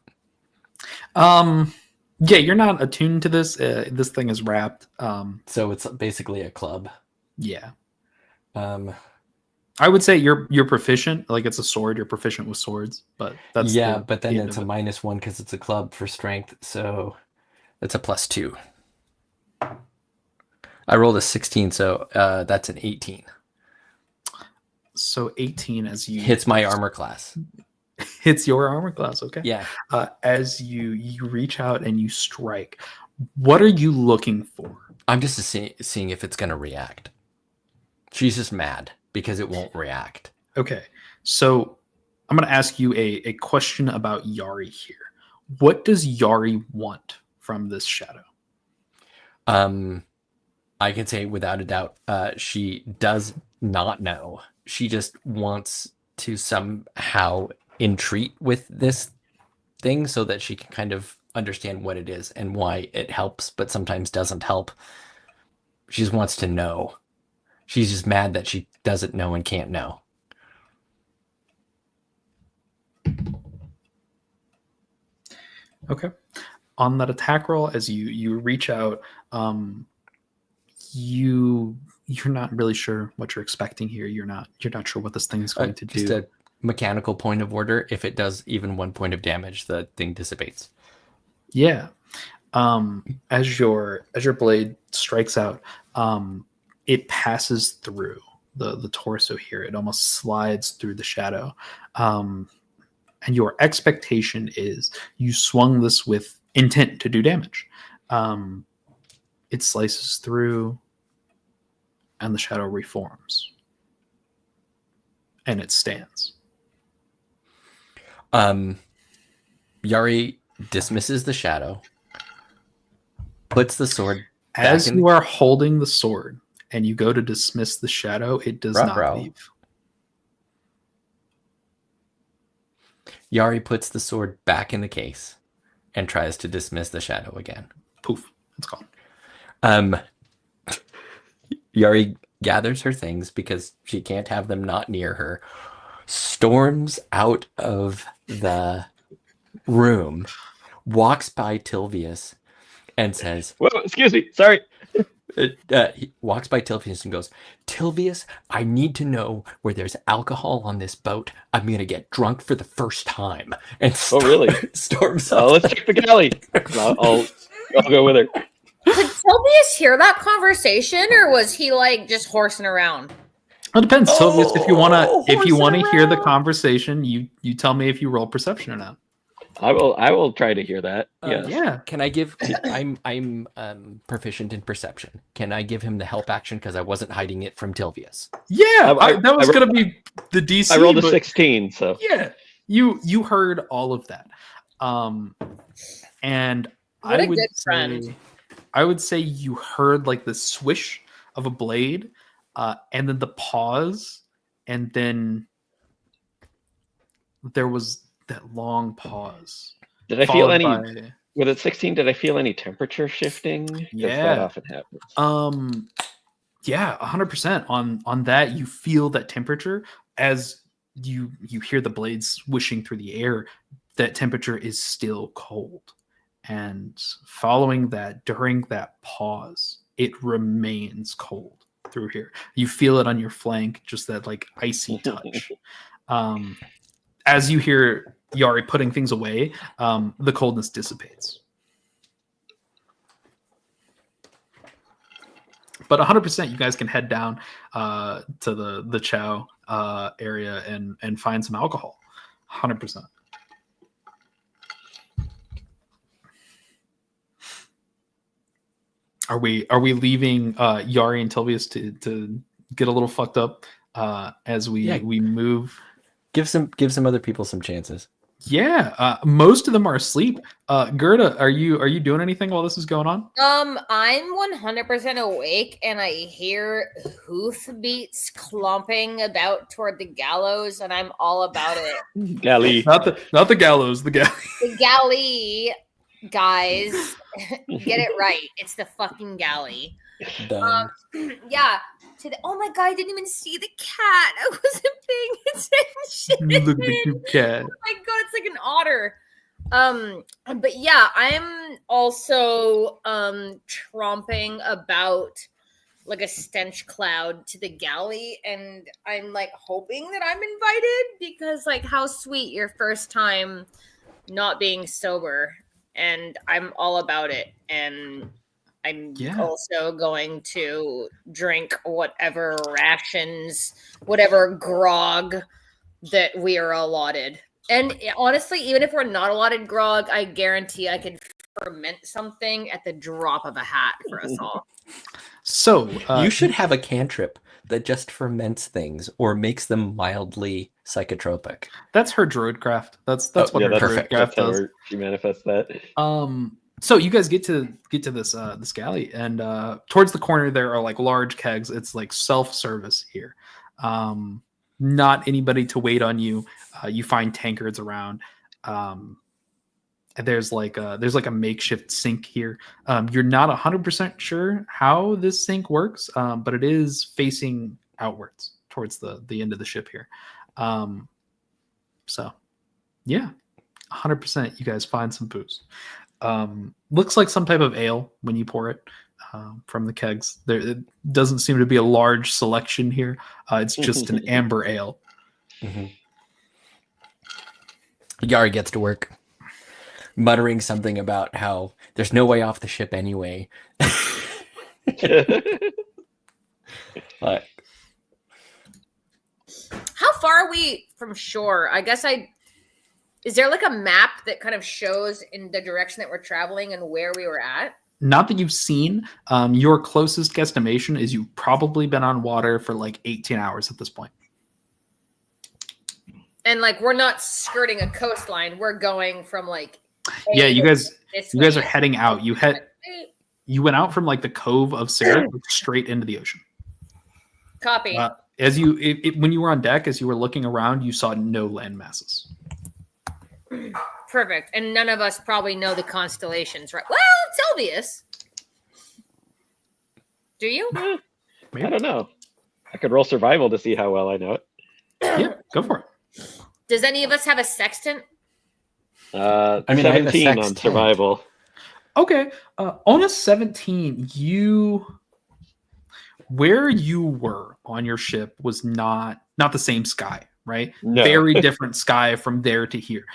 Yeah, you're not attuned to this. This thing is wrapped. So it's basically a club. Yeah. Um, I would say you're proficient. Like, it's a sword. You're proficient with swords, but that's but then the end it's of a -1 because it's a club for strength. So it's a +2. I rolled a 16, so that's an 18. So 18 as you Hits my armor class. hits your armor class. Okay. Yeah. As you reach out and you strike, what are you looking for? I'm just seeing if it's going to react. She's just mad because it won't react. Okay. So I'm going to ask you a question about Yari here. What does Yari want from this shadow? I can say without a doubt, she does not know. She just wants to somehow entreat with this thing so that she can kind of understand what it is and why it helps, but sometimes doesn't help. She just wants to know. She's just mad that she doesn't know and can't know. Okay. On that attack roll, as you reach out, you're not really sure what you're expecting here. You're not sure what this thing is going to Just do. a mechanical point of order. If it does even 1 point of damage, the thing dissipates. Yeah. As your blade strikes out, it passes through the torso here. It almost slides through the shadow. And your expectation is you swung this with intent to do damage. It slices through, and the shadow reforms. And it stands. Yari dismisses the shadow, puts the sword As back you are holding the sword and you go to dismiss the shadow, it does not Ruh-roh. leave. Yari puts the sword back in the case and tries to dismiss the shadow again. Poof, it's gone. Yari gathers her things because she can't have them not near her, storms out of the room, walks by Tilvius, and says, Whoa, excuse me. Sorry. he walks by Tilvius and goes, Tilvius, I need to know where there's alcohol on this boat. I'm going to get drunk for the first time. And Oh, really? storms up. Let's check the galley. I'll go with her. Could Tobias hear that conversation, or was he like just horsing around? It depends, Tilvius. If you wanna horsing hear the around. conversation, you tell me if you roll perception or not. I will try to hear that. Yes. Yeah. Can I give? I'm proficient in perception. Can I give him the help action because I wasn't hiding it from Tilvius? Yeah, I- that was I- gonna be the DC. I rolled a but 16, so Yeah, you heard all of that, and What I a would good say, friend. I would say you heard like the swish of a blade, and then the pause, and then there was that long pause. did I feel followed any by- with a 16? Did I feel any temperature shifting? 'Cause Yeah. that often happens. Yeah, 100% on that. You feel that temperature as you hear the blades swishing through the air. That temperature is still cold, and following that, during that pause, it remains cold through here. You feel it on your flank, just that like icy touch. As you hear Yari putting things away, the coldness dissipates. But 100%, you guys can head down to the chow area and find some alcohol. 100%. Are we leaving Yari and Tilvius to get a little fucked up as we move? Give some other people some chances. Yeah, most of them are asleep. Gerda, are you doing anything while this is going on? I'm 100% awake, and I hear hoofbeats clomping about toward the gallows, and I'm all about it. Galley. Not the gallows, the galley. The galley, guys, get it right. It's the fucking galley. Done. Yeah. Oh my god, I didn't even see the cat. I wasn't paying attention. Look at the cute cat. Oh my god, it's like an otter. But yeah, I'm also tromping about like a stench cloud to the galley, and I'm like hoping that I'm invited because like how sweet your first time not being sober, and I'm all about it. And I'm also going to drink whatever rations, whatever grog that we are allotted. And honestly, even if we're not allotted grog, I guarantee I could ferment something at the drop of a hat for us all. So you should have a cantrip that just ferments things or makes them mildly psychotropic. That's her druidcraft. That's what her perfect. druidcraft That's does. how she manifests that. So you guys get to this galley, and towards the corner there are like large kegs. It's like self-service here. Not anybody to wait on you. You find tankards around. And there's like a makeshift sink here. You're not 100% sure how this sink works, but it is facing outwards towards the end of the ship here. So yeah, 100% you guys find some booze. Looks like some type of ale when you pour it from the kegs. It doesn't seem to be a large selection here. It's just an amber ale. Mm-hmm. Yari gets to work, muttering something about how there's no way off the ship anyway. But How far are we from shore? I guess is there like a map that kind of shows in the direction that we're traveling and where we were at? Not that you've seen. Your closest guesstimation is you've probably been on water for like 18 hours at this point. And like we're not skirting a coastline. We're going from like Yeah, you guys this you guys way. are heading out. You went out from like the cove of Sarah straight into the ocean. Copy. As when you were on deck, as you were looking around, you saw no land masses. Perfect. And none of us probably know the constellations, right? Well, it's obvious. Do you? Maybe. I don't know. I could roll survival to see how well I know it. Yeah, go for it. Does any of us have a sextant? I have a 17 on sextant. survival. Okay. On a 17, where you were on your ship was not the same sky, right? No. Very different sky from there to here.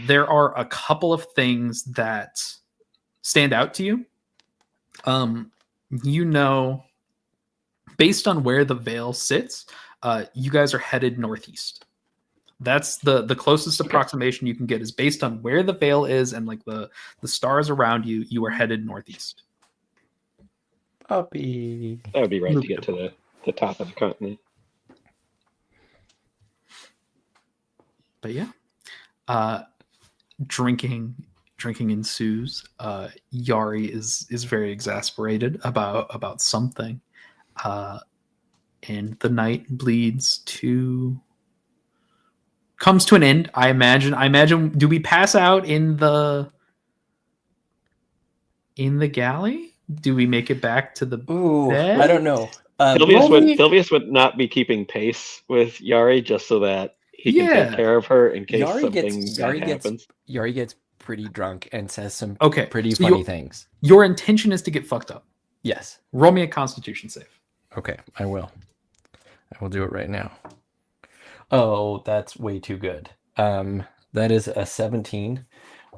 There are a couple of things that stand out to you. Based on where the veil sits, you guys are headed northeast. That's the closest approximation you can get is based on where the veil is and like the stars around you. You are headed northeast. puppy. That would be right to get to the top of the continent. But yeah, drinking ensues. Yari is very exasperated about something, and the night comes to an end. I imagine. Do we pass out in the galley? Do we make it back to the bed? I don't know. Sylvius would not be keeping pace with Yari just so that he can take care of her in case something bad happens. Yari gets pretty drunk and says some pretty so funny things. Your intention is to get fucked up. Yes. Roll me a Constitution save. Okay, I will. I will do it right now. Oh, that's way too good. That is a 17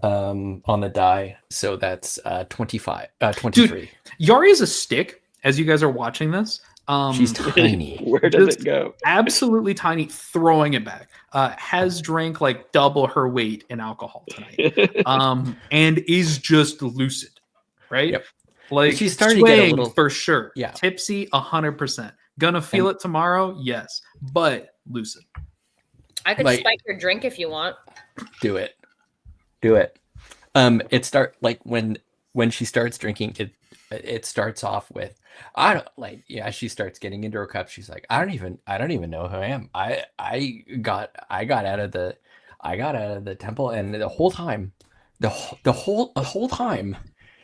on the die, so that's 23. Dude, Yari is a stick. As you guys are watching this, she's tiny. Where does it go? Absolutely tiny. Throwing it back. Has drank like double her weight in alcohol tonight, and is just lucid. Right? Yep. Like she's starting to get a little for sure. Yeah. Tipsy 100%. Gonna feel it tomorrow, yes, but lucid. I could spike your drink if you want. Do it. When she starts drinking, it starts off with she starts getting into her cup. She's like, I don't even know who I am. I got out of the temple, and the whole time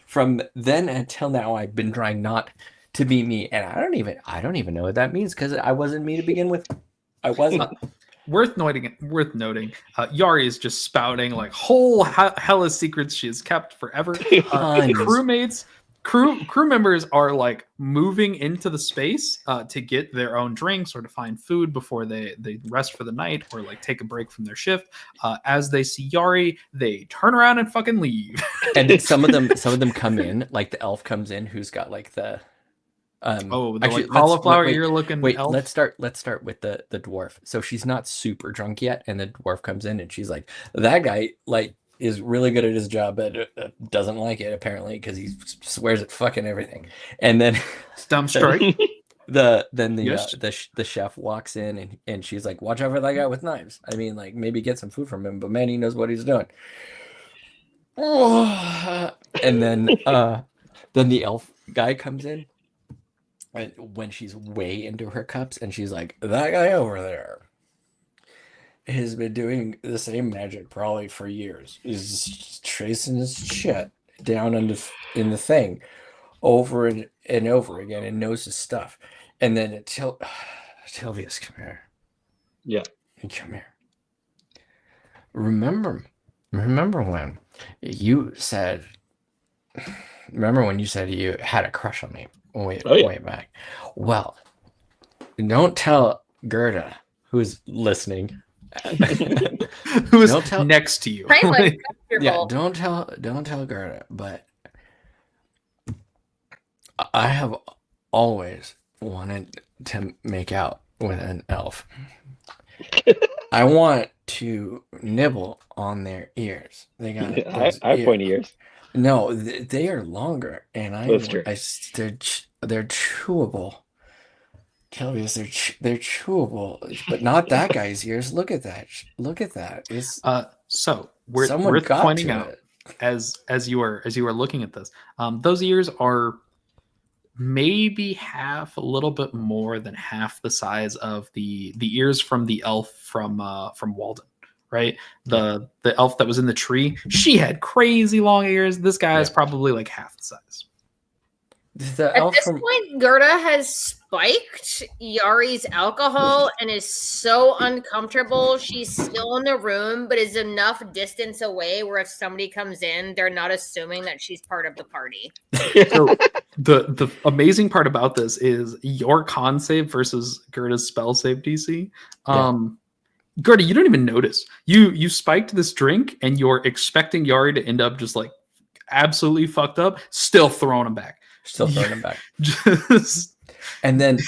from then until now I've been trying not to be me, and I don't even know what that means because I wasn't me to begin with. I wasn't. Worth noting, Yari is just spouting like whole hella secrets she has kept forever. Crew members are like moving into the space to get their own drinks or to find food before they rest for the night or like take a break from their shift. As they see Yari, they turn around and fucking leave. And some of them come in, like the elf comes in who's got like the cauliflower ear looking. Wait, elf? let's start with the dwarf. So she's not super drunk yet, and the dwarf comes in and she's like, that guy like is really good at his job, but doesn't like it apparently because he swears at fucking everything. And then dumb strike. The chef walks in and she's like, watch out for that guy with knives. I mean, like maybe get some food from him, but man, he knows what he's doing. And then the elf guy comes in. And when she's way into her cups, and she's like, that guy over there has been doing the same magic probably for years. He's tracing his shit down in the thing over and over again and knows his stuff. And then Sylvius, come here. Yeah. Come here. Remember when you said you had a crush on me? Way back. Well, don't tell Gerda, who's listening, Who is Don't tell- next to you? Right, like Yeah, comfortable. don't tell Gerda, but I have always wanted to make out with an elf. I want to nibble on their ears. They got those I have pointy ears. No, they are longer, and That's true. they're chewable. Kelvius, they're chewable, but not that guy's ears. Look at that. Look at that. It's So someone worth got pointing to out it. as you are looking at this. Those ears are maybe a little bit more than half the size of the ears from the elf from Walden, right? The elf that was in the tree. She had crazy long ears. This guy is probably like half the size. The At elf this from point, Gerda has spiked Yari's alcohol and is so uncomfortable. She's still in the room, but is enough distance away where if somebody comes in, they're not assuming that she's part of the party. So the amazing part about this is your con save versus Gerda's spell save DC. Gerda, you don't even notice. You spiked this drink and you're expecting Yari to end up just like absolutely fucked up, still throwing him back. still throwing him back. Just And then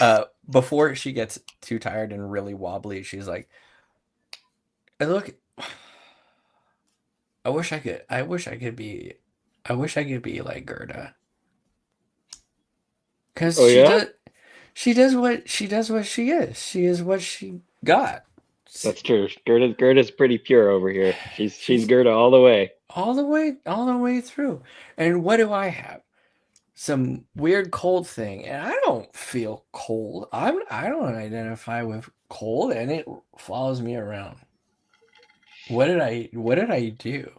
before she gets too tired and really wobbly, she's like, "Hey, look, I wish I could be like Gerda. Cuz Oh, yeah? she does what she is. She is what she got. That's true. Gerda's pretty pure over here. She's Gerda all the way. All the way through. And what do I have? Some weird cold thing, and I don't feel cold. I don't identify with cold, and it follows me around. What did I do?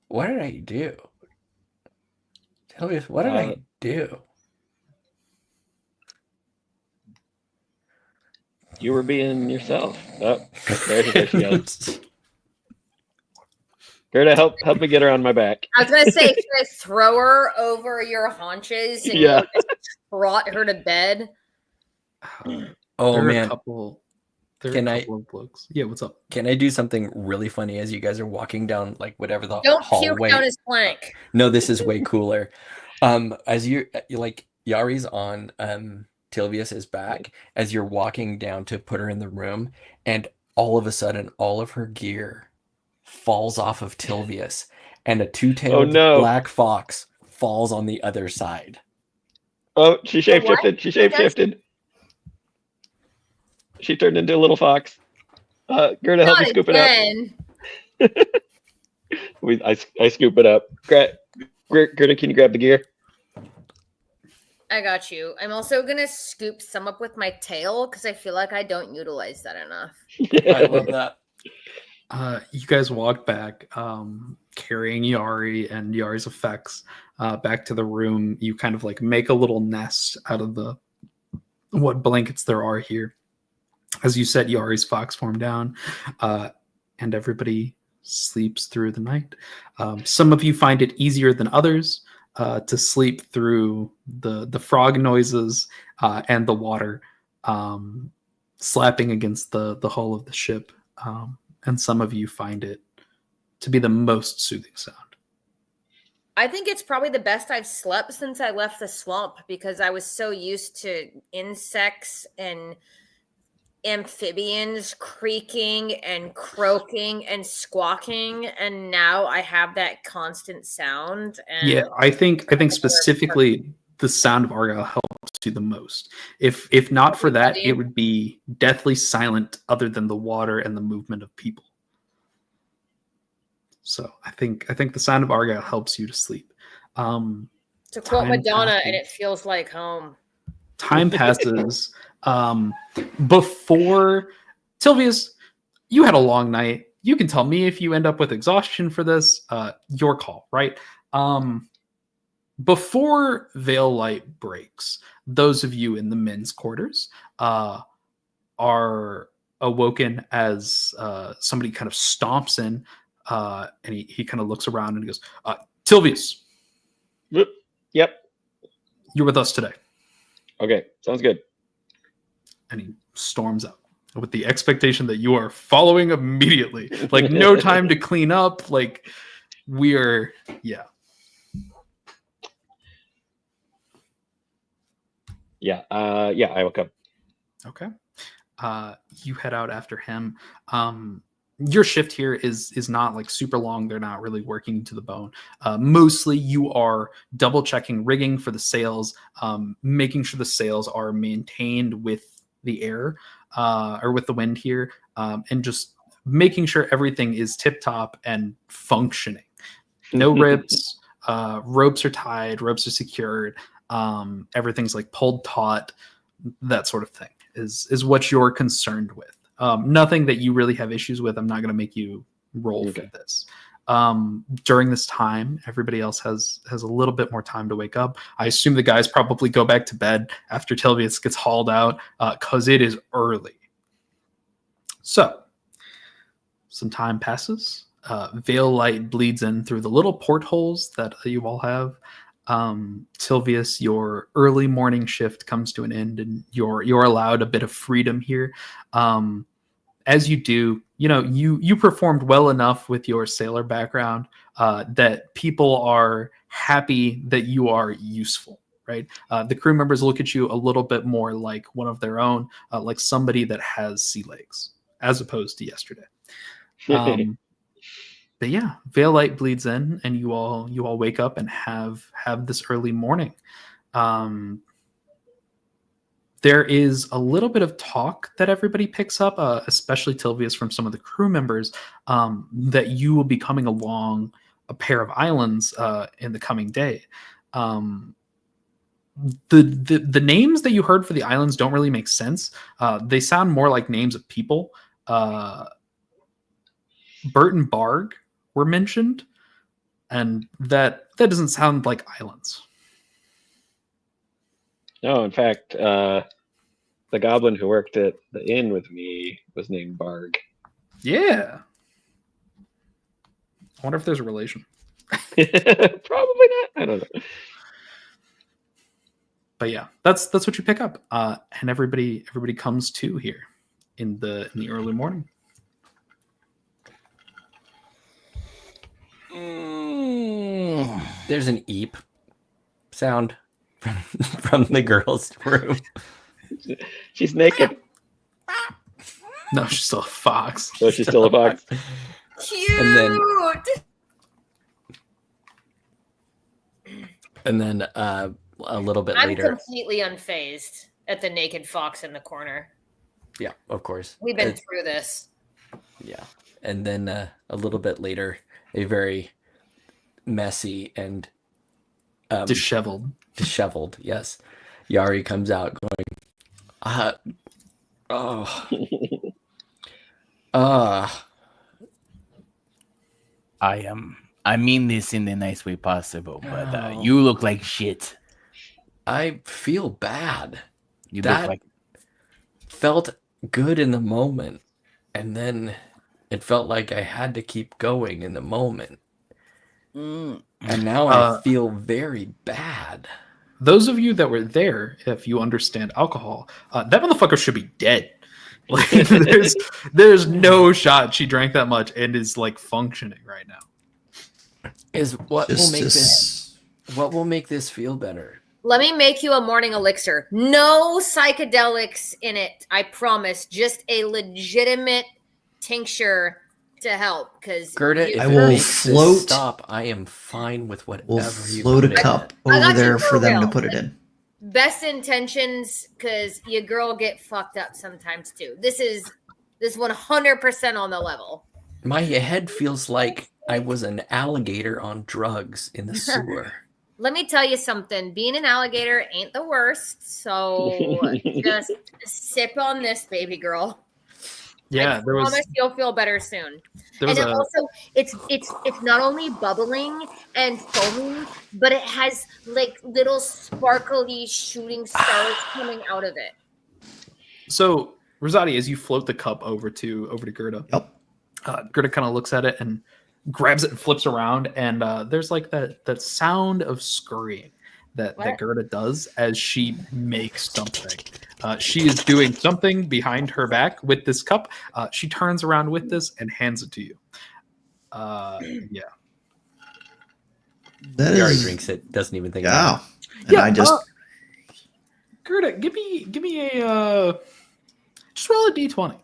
What did I do? Tell me, what did I do? You were being yourself. Oh, there she goes. Gerda, help me get her on my back. I was gonna say, should I throw her over your haunches and Yeah. just brought her to bed? Oh there are man, a couple Can I- of blokes. Yeah, what's up? can I do something really funny as you guys are walking down like whatever the Don't puke hallway? down his flank. No, this is way cooler. As you like Yari's on Tilvius's back as you're walking down to put her in the room, and all of a sudden all of her gear falls off of Tilvius, and a two-tailed Oh, no. black fox falls on the other side. Oh, she shapeshifted. She What? shapeshifted. She turned into a little fox. Gerda, help me Not scoop again. it up. I scoop it up. Gerda, can you grab the gear? I got you. I'm also gonna scoop some up with my tail because I feel like I don't utilize that enough. I love that. You guys walk back, carrying Yari and Yari's effects back to the room. You kind of like make a little nest out of the what blankets there are here. As you set Yari's fox form down, and everybody sleeps through the night. Some of you find it easier than others to sleep through the frog noises and the water slapping against the hull of the ship. And some of you find it to be the most soothing sound. I think it's probably the best I've slept since I left the swamp because I was so used to insects and amphibians creaking and croaking and squawking, and now I have that constant sound. And Yeah, I think specifically the sound of Argyle helps you the most. If not for that, it would be deathly silent other than the water and the movement of people. So I think the sound of Argyle helps you to sleep. to quote time Madonna, passes. and it feels like home. Time passes. Before Tilvius, you had a long night. You can tell me if you end up with exhaustion for this. Your call, right? Before Veil Light breaks, those of you in the men's quarters are awoken as somebody kind of stomps in, and he kind of looks around and he goes, Tilvius, Yep. you're with us today. Okay, sounds good. And he storms out. with the expectation that you are following immediately. Like no time to clean up. Like we're Yeah. I woke up. Okay. You head out after him. Your shift here is not like super long. They're not really working to the bone. Mostly you are double checking rigging for the sails, making sure the sails are maintained with the air or with the wind here, and just making sure everything is tip top and functioning. No rips. Ropes are tied. Ropes are secured. Everything's like pulled taut. That sort of thing is what you're concerned with. Nothing that you really have issues with. I'm not going to make you roll for this. During this time, everybody else has a little bit more time to wake up. I assume the guys probably go back to bed after Tilvius gets hauled out because it is early. So, some time passes. Veil light bleeds in through the little portholes that you all have. Tilvius, your early morning shift comes to an end, and you're allowed a bit of freedom here. As you do, you performed well enough with your sailor background that people are happy that you are useful, right? The crew members look at you a little bit more like one of their own, like somebody that has sea legs, as opposed to yesterday. But yeah, veil light bleeds in, and you all wake up and have this early morning. There is a little bit of talk that everybody picks up, especially Tilvius, from some of the crew members, that you will be coming along a pair of islands in the coming day. The names that you heard for the islands don't really make sense. They sound more like names of people. Bert and Barg were mentioned, and that doesn't sound like islands. No, in fact, the goblin who worked at the inn with me was named Barg. Yeah. I wonder if there's a relation. Probably not. I don't know. But yeah, that's what you pick up, and everybody comes to here in the early morning. There's an eep sound from the girl's room. She's naked. No, she's still a fox. So she's still a fox. Cute. And then a little bit I'm later. completely unfazed at the naked fox in the corner. Yeah, of course. We've been through this. Yeah. And then a little bit later, a very messy and Disheveled, yes, Yari comes out going, I mean this in the nice way possible, but you look like shit. I feel bad. You That look like felt good in the moment, and then it felt like I had to keep going in the moment. And now I feel very bad. Those of you that were there, if you understand alcohol, that motherfucker should be dead. Like there's no shot she drank that much and is like functioning right now. What will make this feel better? Let me make you a morning elixir. No psychedelics in it, I promise. Just a legitimate tincture to help. Because Gerda, if I it will makes this float- stop, I am fine with whatever We'll you float a put in cup it. I got over you there for for them to real. put it in. best intentions, because your girl get fucked up sometimes too. This is 100% on the level. My head feels like I was an alligator on drugs in the sewer. Let me tell you something. Being an alligator ain't the worst. So just sip on this, baby girl. Yeah, I promise you'll feel better soon. And it also, it's not only bubbling and foaming, but it has like little sparkly shooting stars coming out of it. So, Rosati, as you float the cup over to Gerda, Gerda kind of looks at it and grabs it and flips around, and there's like that sound of scurrying that What? Gerda does as she makes something. She is doing something behind her back with this cup. She turns around with this and hands it to you. Yeah. That Yari is. drinks it, doesn't even think about Yeah. And Yeah, I just. Gerda, give me a just roll a d20.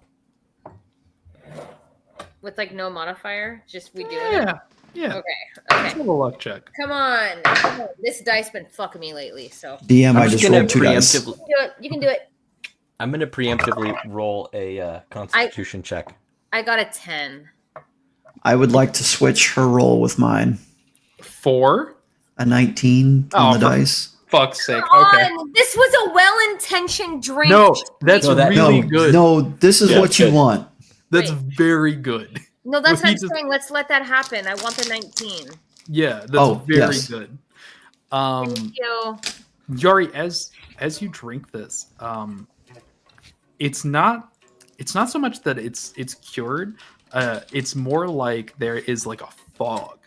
With like no modifier, just we doing it. Yeah. Okay. Just a little luck check. Come on. This dice been fucking me lately, so DM, it. I just rolled 2 dice. do it. You can do it. I'm gonna preemptively roll a Constitution check. I got a 10. I would like to switch her roll with mine. 4. A 19 Oh, on the for- dice. Fuck's sake. Come Okay. on, this was a well-intentioned drink. No, that's No, that- really No, good. no, this is Yeah, what you good. want. That's Wait. very good. No, that's We what I'm just- saying. Let's let that happen. I want the 19. Yeah, that's Oh, very yes. good. Thank you. Yari, as you drink this, it's not so much that it's cured. It's more like there is like a fog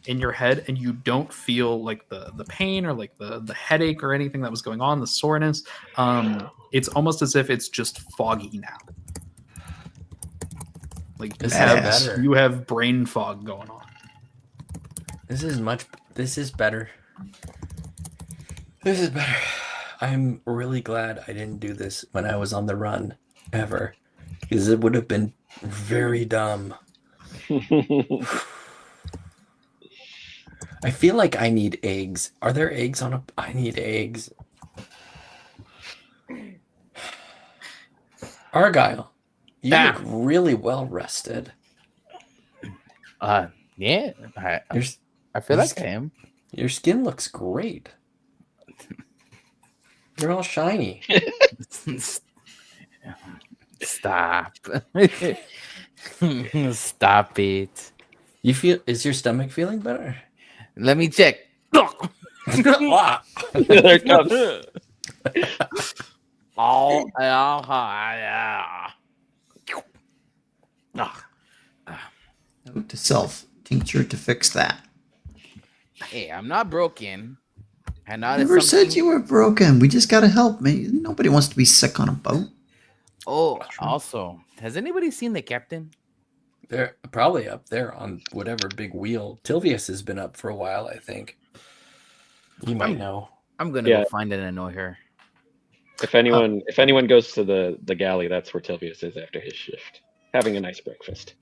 in your head, and you don't feel like the pain or like the headache or anything that was going on, the soreness. It's almost as if it's just foggy now. Like This is better. you have brain fog going on. This is better. This is better. I'm really glad I didn't do this when I was on the run, ever. Because it would have been very dumb. I feel like I need eggs. Are there eggs on a... I need eggs. Argyle, you look really well rested. Yeah, Your, I feel like I am. your skin looks great. You're all shiny. Stop. Stop it. You feel... Is your stomach feeling better? Let me check. There it comes. Oh, yeah. Note to self, tincture to fix that. Hey, I'm not broken. And not Never said you were broken. We just gotta help, man. Nobody wants to be sick on a boat. Oh, also, has anybody seen the captain? They're probably up there on whatever big wheel. Tilvius has been up for a while, I think. You might know. I'm gonna Yeah. go find it and know her. If anyone goes to the galley, that's where Tilvius is after his shift, having a nice breakfast.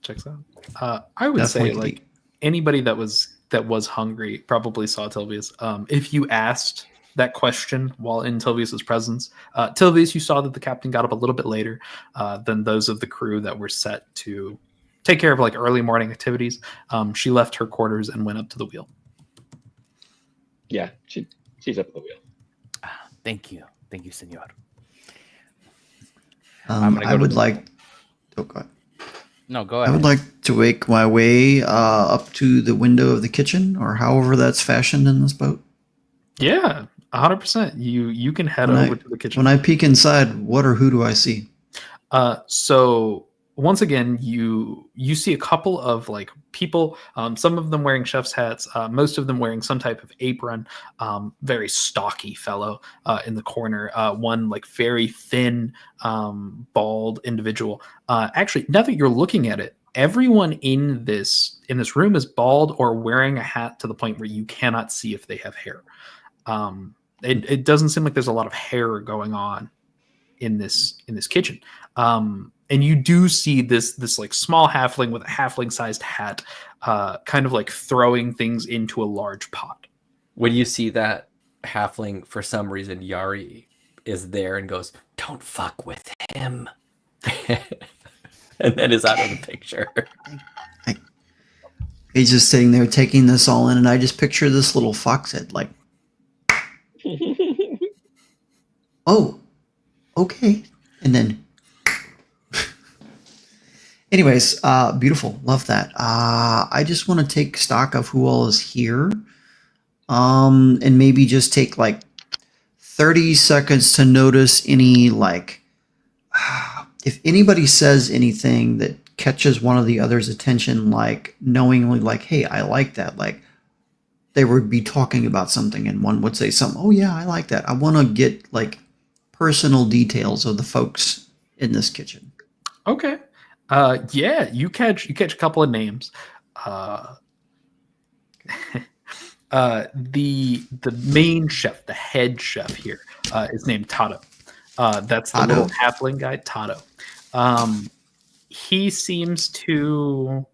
Checks out. I would say Definitely. like anybody that was hungry probably saw Tilvius. If you asked that question while in Tilvius's presence, Tilvius, you saw that the captain got up a little bit later than those of the crew that were set to take care of like early morning activities. She left her quarters and went up to the wheel. Yeah, she's up the wheel. Thank you, senor. I go would to- like. Oh God. No, go I ahead. would like to make my way up to the window of the kitchen, or however that's fashioned in this boat. Yeah, 100%. You can head When over to the kitchen. When I peek inside, what or who do I see? So once again, you see a couple of like people, some of them wearing chef's hats, most of them wearing some type of apron, very stocky fellow in the corner, one like very thin, bald individual. Actually, now that you're looking at it, everyone in this room is bald or wearing a hat to the point where you cannot see if they have hair. It doesn't seem like there's a lot of hair going on in this kitchen. And you do see this like small halfling with a halfling sized hat, kind of like throwing things into a large pot. When you see that halfling, for some reason, Yari is there and goes, "Don't fuck with him," and then is out of the picture. He's just sitting there taking this all in, and I just picture this little foxhead, like, oh, okay, and then. Anyways, beautiful. Love that. I just want to take stock of who all is here. And maybe just take like 30 seconds to notice any like if anybody says anything that catches one of the other's attention, like knowingly, like, hey, I like that. Like, they would be talking about something, and one would say something. Oh yeah, I like that. I want to get like personal details of the folks in this kitchen. Okay. Yeah, you catch a couple of names. Uh, the main chef, the head chef here, is named Tato. That's the little Tato? halfling guy, Tato. He seems to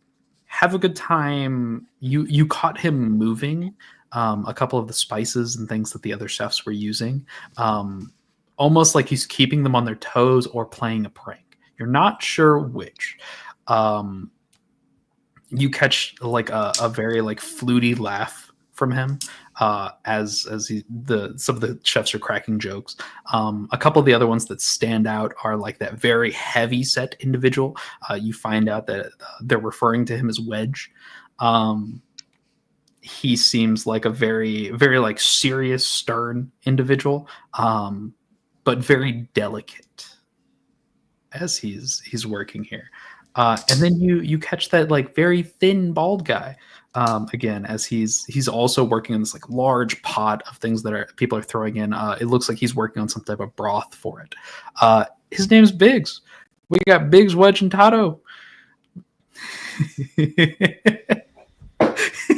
have a good time. You caught him moving a couple of the spices and things that the other chefs were using, almost like he's keeping them on their toes or playing a prank. You're not sure which. You catch like a very like fluty laugh from him as some of the chefs are cracking jokes. A couple of the other ones that stand out are like that very heavy set individual. You find out that they're referring to him as Wedge. He seems like a very very like serious, stern individual, but very delicate as he's working here. And then you catch that like very thin bald guy again as he's also working on this like large pot of things that people are throwing in. It looks like he's working on some type of broth for it. His name's Biggs. We got Biggs, Wedge, and Tato.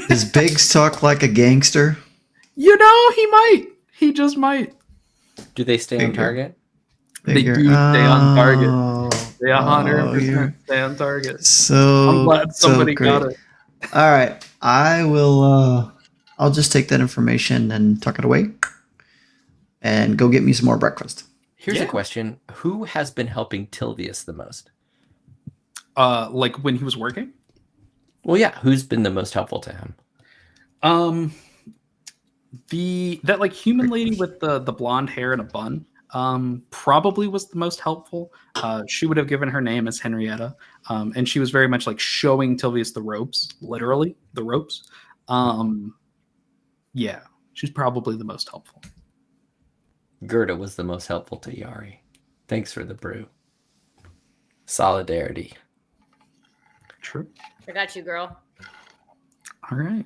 Does Biggs talk like a gangster? You know, he might. He just might. Do they stay on Figure. target? They do stay on target. They Oh, 100% stay on target. So I'm glad somebody so got great. it. All right, I will. I'll just take that information and tuck it away, and go get me some more breakfast. Here's Yeah. a question: who has been helping Tilvius the most? Like when he was working? Well, yeah, who's been the most helpful to him? That like human lady with the blonde hair and a bun probably was the most helpful. She would have given her name as Henrietta, and she was very much like showing Tilvius the ropes, literally the ropes. Yeah, she's probably the most helpful. Gerda was the most helpful to Yari. Thanks for the brew. Solidarity. True. I got you, girl. All right.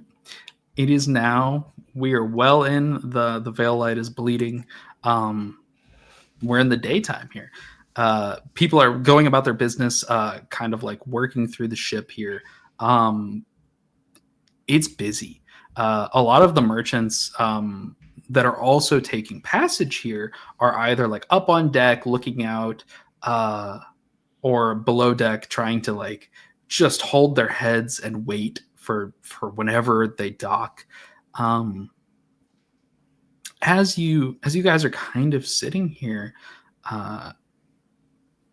It is now. We are well in the veil light is bleeding. We're in the daytime here. People are going about their business, kind of like working through the ship here. It's busy. A lot of the merchants that are also taking passage here are either like up on deck looking out, or below deck trying to like just hold their heads and wait for whenever they dock. As you guys are kind of sitting here,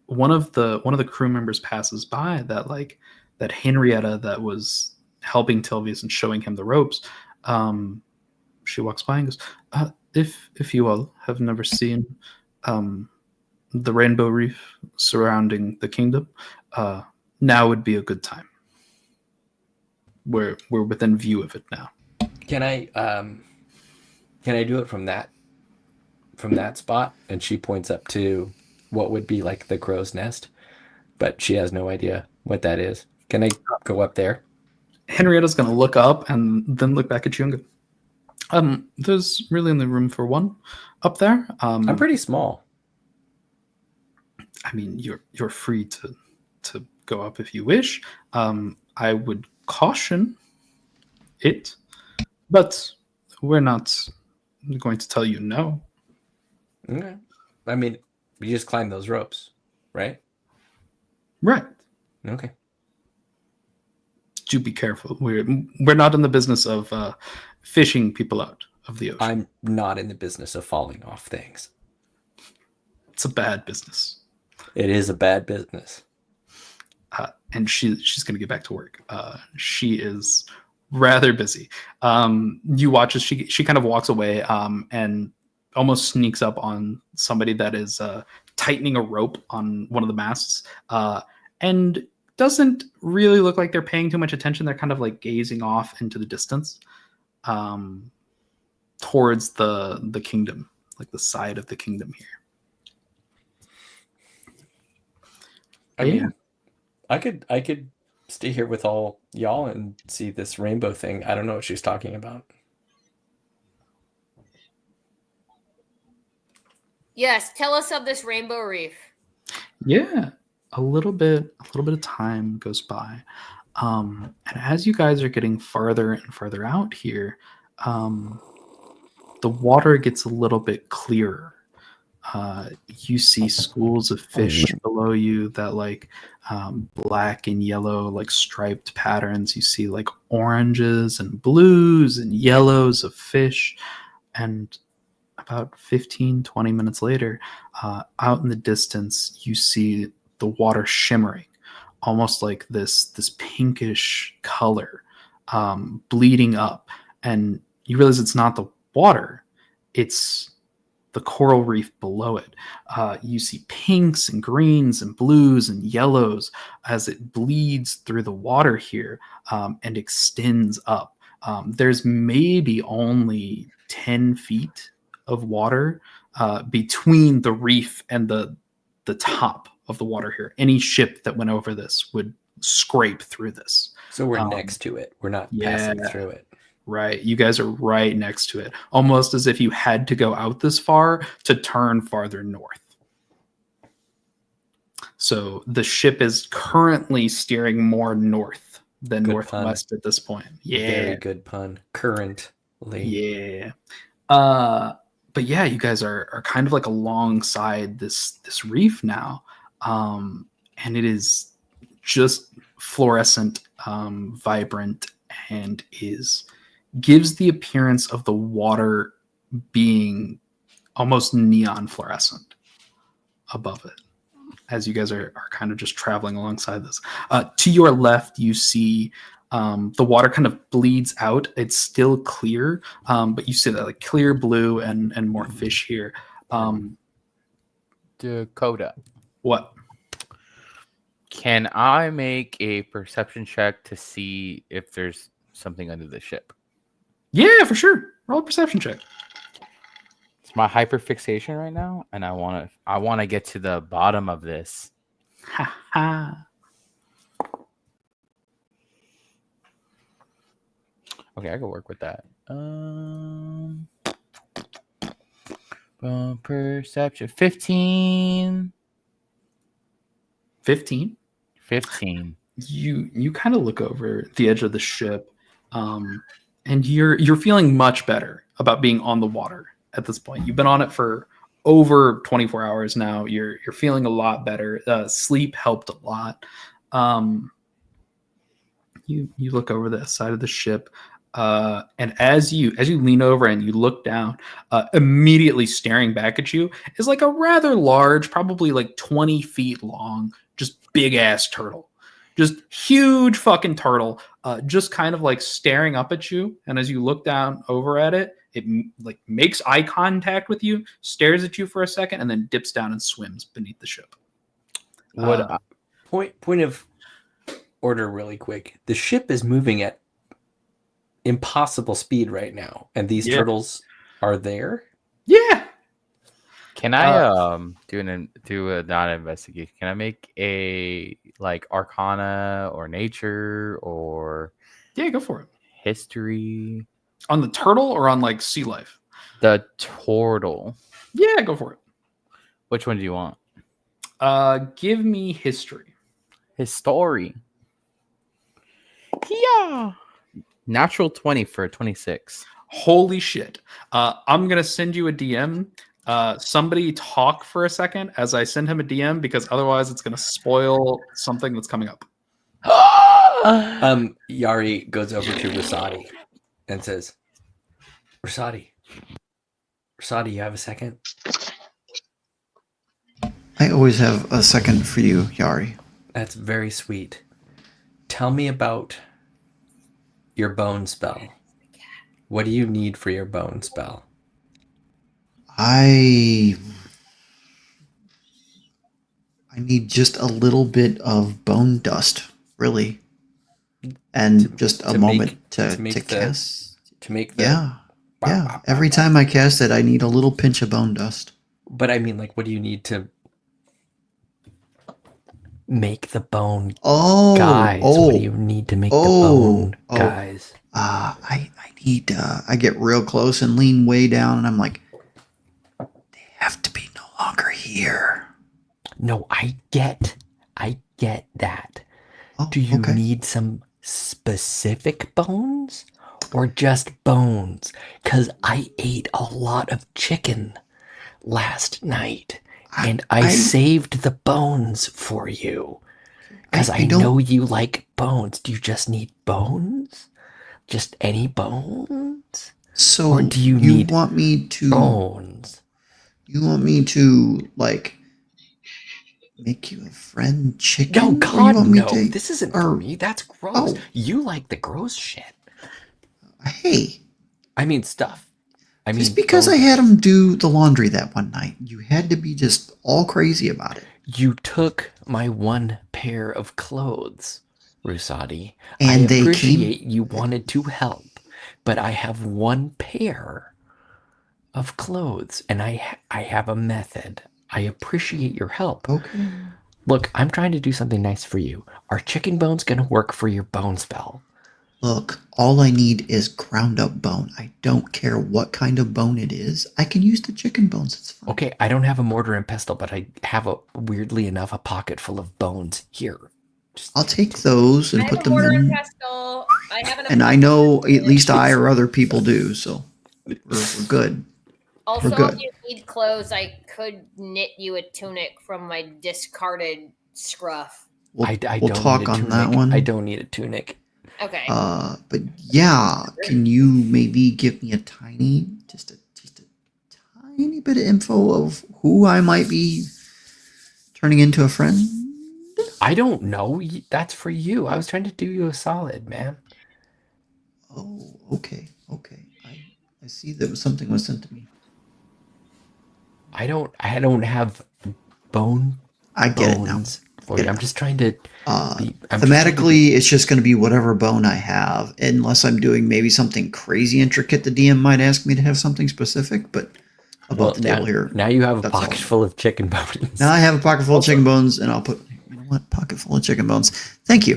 one of the crew members passes by that Henrietta that was helping Tilvius and showing him the ropes. She walks by and goes, if you all have never seen the rainbow reef surrounding the kingdom, now would be a good time. We're within view of it now. Can I do it from that spot? And she points up to what would be like the crow's nest, but she has no idea what that is. Can I go up there? Henrietta's going to look up and then look back at you and go, there's really only room for one up there. I'm pretty small. I mean, you're free to go up if you wish. I would caution it, but we're not going to tell you no. Okay. I mean, we just climb those ropes, right? Right. Okay. Do be careful. We're not in the business of fishing people out of the ocean. I'm not in the business of falling off things. It's a bad business. It is a bad business. And she's going to get back to work. She is rather busy. You watch as she kind of walks away and almost sneaks up on somebody that is tightening a rope on one of the masts, and doesn't really look like they're paying too much attention. They're kind of like gazing off into the distance, towards the kingdom, like the side of the kingdom here. I mean, I could stay here with all y'all and see this rainbow thing. I don't know what she's talking about. Yes, tell us of this rainbow reef. Yeah, a little bit of time goes by, and as you guys are getting farther and farther out here, the water gets a little bit clearer. You see schools of fish below you that like black and yellow, like striped patterns. You see like oranges and blues and yellows of fish. And about 15-20 minutes later, out in the distance, you see the water shimmering, almost like this pinkish color, bleeding up. And you realize it's not the water, it's the coral reef below it. You see pinks and greens and blues and yellows as it bleeds through the water here, and extends up. There's maybe only 10 feet of water between the reef and the top of the water here. Any ship that went over this would scrape through this. So we're next to it. We're not passing through it. Right. You guys are right next to it, almost as if you had to go out this far to turn farther north. So the ship is currently steering more north than northwest at this point. Yeah. Very good pun. Currently. Yeah. But yeah, you guys are kind of like alongside this reef now. And it is just fluorescent, vibrant, and gives the appearance of the water being almost neon fluorescent above it, as you guys are kind of just traveling alongside this. To your left, you see the water kind of bleeds out. It's still clear, but you see that like clear blue and more fish here. Dakota. What? Can I make a perception check to see if there's something under the ship? Yeah, for sure. Roll a perception check. It's my hyperfixation right now, and I want to get to the bottom of this. Ha ha. Okay, I can work with that. Perception 15. 15. 15. You kind of look over the edge of the ship, and you're feeling much better about being on the water at this point. You've been on it for over 24 hours now. You're feeling a lot better. Sleep helped a lot. You look over the side of the ship, and as you lean over and you look down, immediately staring back at you is like a rather large, probably like 20 feet long, just big ass turtle. Just huge fucking turtle, just kind of like staring up at you. And as you look down over at it, it like makes eye contact with you, stares at you for a second, and then dips down and swims beneath the ship. Point of order really quick. The ship is moving at impossible speed right now, and these turtles are there. Yeah. Can I do a non-investigation? Can I make a like Arcana or Nature or Go for it. History On the turtle or on like sea life? The turtle. Yeah, go for it. Which one do you want? Give me history. History. Yeah. Natural 20 for 26. Holy shit. I'm gonna send you a DM. Somebody talk for a second as I send him a DM, because otherwise it's gonna spoil something that's coming up. Yari goes over to Rasadi and says, Rasadi, you have a second? I always have a second for you, Yari. That's very sweet. Tell me about your bone spell. What do you need for your bone spell? I need just a little bit of bone dust, really, and just a moment to cast. To make the yeah. Every time I cast it, I need a little pinch of bone dust. But I mean, like, what do you need to make the bone guys? What do you need to make the bone guys? I need. I get real close and lean way down, and I'm like, they have to be no longer here. No, I get that. Oh, Do you okay. need some specific bones or just bones? Because I ate a lot of chicken last night and I I saved the bones for you. Because I don't. know you like bones. Do you just need bones? Just any bones? Or So do you you need want me to? bones? You want me to like make you a friend No, chicken, or you God, want me no. to? This isn't for Or me. That's gross. oh, You like the gross shit. hey, I mean, stuff. I just mean, because bone I had things. him do the laundry that one night, you had to be just all crazy about it. You took my one pair of clothes, Rusadi. I And they appreciate came. you wanted to help, but I have one pair of clothes and I have a method. I appreciate your help. Okay. Look, I'm trying to do something nice for you. Are chicken bones going to work for your bone spell? Look, all I need is ground up bone. I don't care what kind of bone it is. I can use the chicken bones. It's fine. Okay, I don't have a mortar and pestle, but I have weirdly enough, a pocket full of bones here. I'll take those I and have put a them mortar and in. pestle. I have an. And I know at least I or other people do, so we're good. Also, We're good. if you need clothes, I could knit you a tunic from my discarded scruff. We'll, I we'll don't talk need a on tunic. that one. I don't need a tunic. Okay. But yeah, can you maybe give me just a tiny bit of info of who I might be turning into a friend? I don't know. That's for you. I was trying to do you a solid, man. Oh, okay. I see that something was sent to me. I don't have bone I get it now. bones for you. I'm just trying to be. Thematically, it's just going to be whatever bone I have, unless I'm doing maybe something crazy intricate. The DM might ask me to have something specific, but about the table here. Now you have a that's all. pocket full of chicken bones. Now I have a pocket full of chicken bones, and I'll put, you know what, pocket full of chicken bones. Thank you.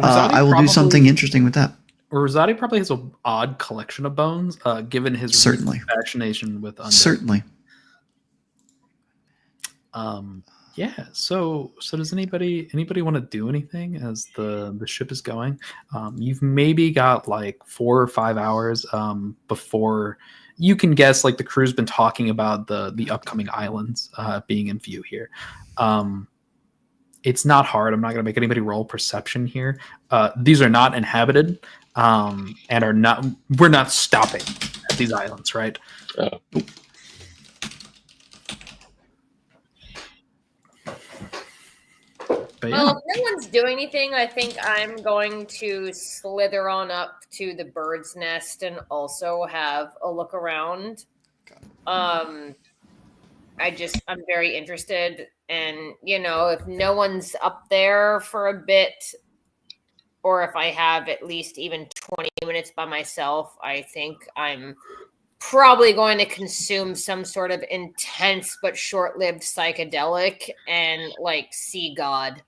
Rosati I will do something probably- interesting with that. Rosati probably has an odd collection of bones, given his Certainly. recent fascination with undead. Certainly. Yeah. So does anybody want to do anything as the ship is going? You've maybe got like 4 or 5 hours before you can guess. Like the crew's been talking about the upcoming islands being in view here. It's not hard. I'm not going to make anybody roll perception here. These are not inhabited and are not. We're not stopping at these islands, right? But yeah. Well, if no one's doing anything, I think I'm going to slither on up to the bird's nest and also have a look around. I'm very interested, and if no one's up there for a bit, or if I have at least even 20 minutes by myself, I think I'm probably going to consume some sort of intense but short-lived psychedelic and see God.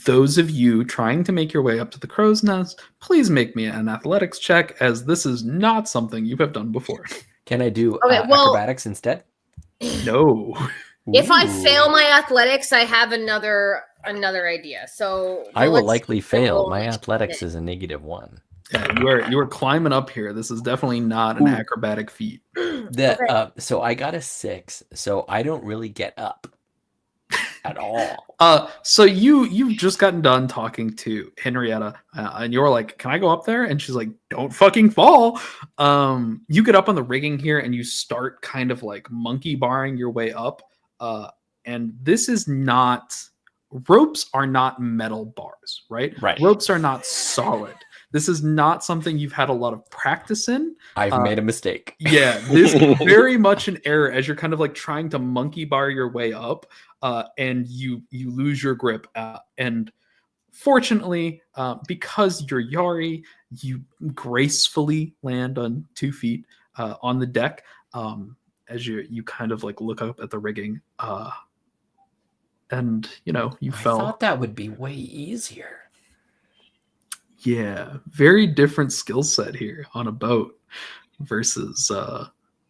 Those of you trying to make your way up to the crow's nest, please make me an athletics check, as this is not something you have done before. Can I do Okay, well- acrobatics instead? No. If I Ooh. fail my athletics, I have another idea. So I will let's likely fail. roll My it. athletics is a -1. Yeah, you are climbing up here. This is definitely not an Ooh. acrobatic feat. So I got a 6, so I don't really get up at all. So you've just gotten done talking to Henrietta, and you're like, "Can I go up there?" And she's like, "Don't fucking fall." You get up on the rigging here, and you start kind of like monkey barring your way up. And this is not ropes are not metal bars, right? Right. Ropes are not solid. This is not something you've had a lot of practice in. I've made a mistake. Yeah, this is very much an error as you're kind of like trying to monkey bar your way up, and you lose your grip. And fortunately, because you're Yari, you gracefully land on 2 feet on the deck as you kind of like look up at the rigging, and you I fell. thought that would be way easier. Yeah, very different skill set here on a boat versus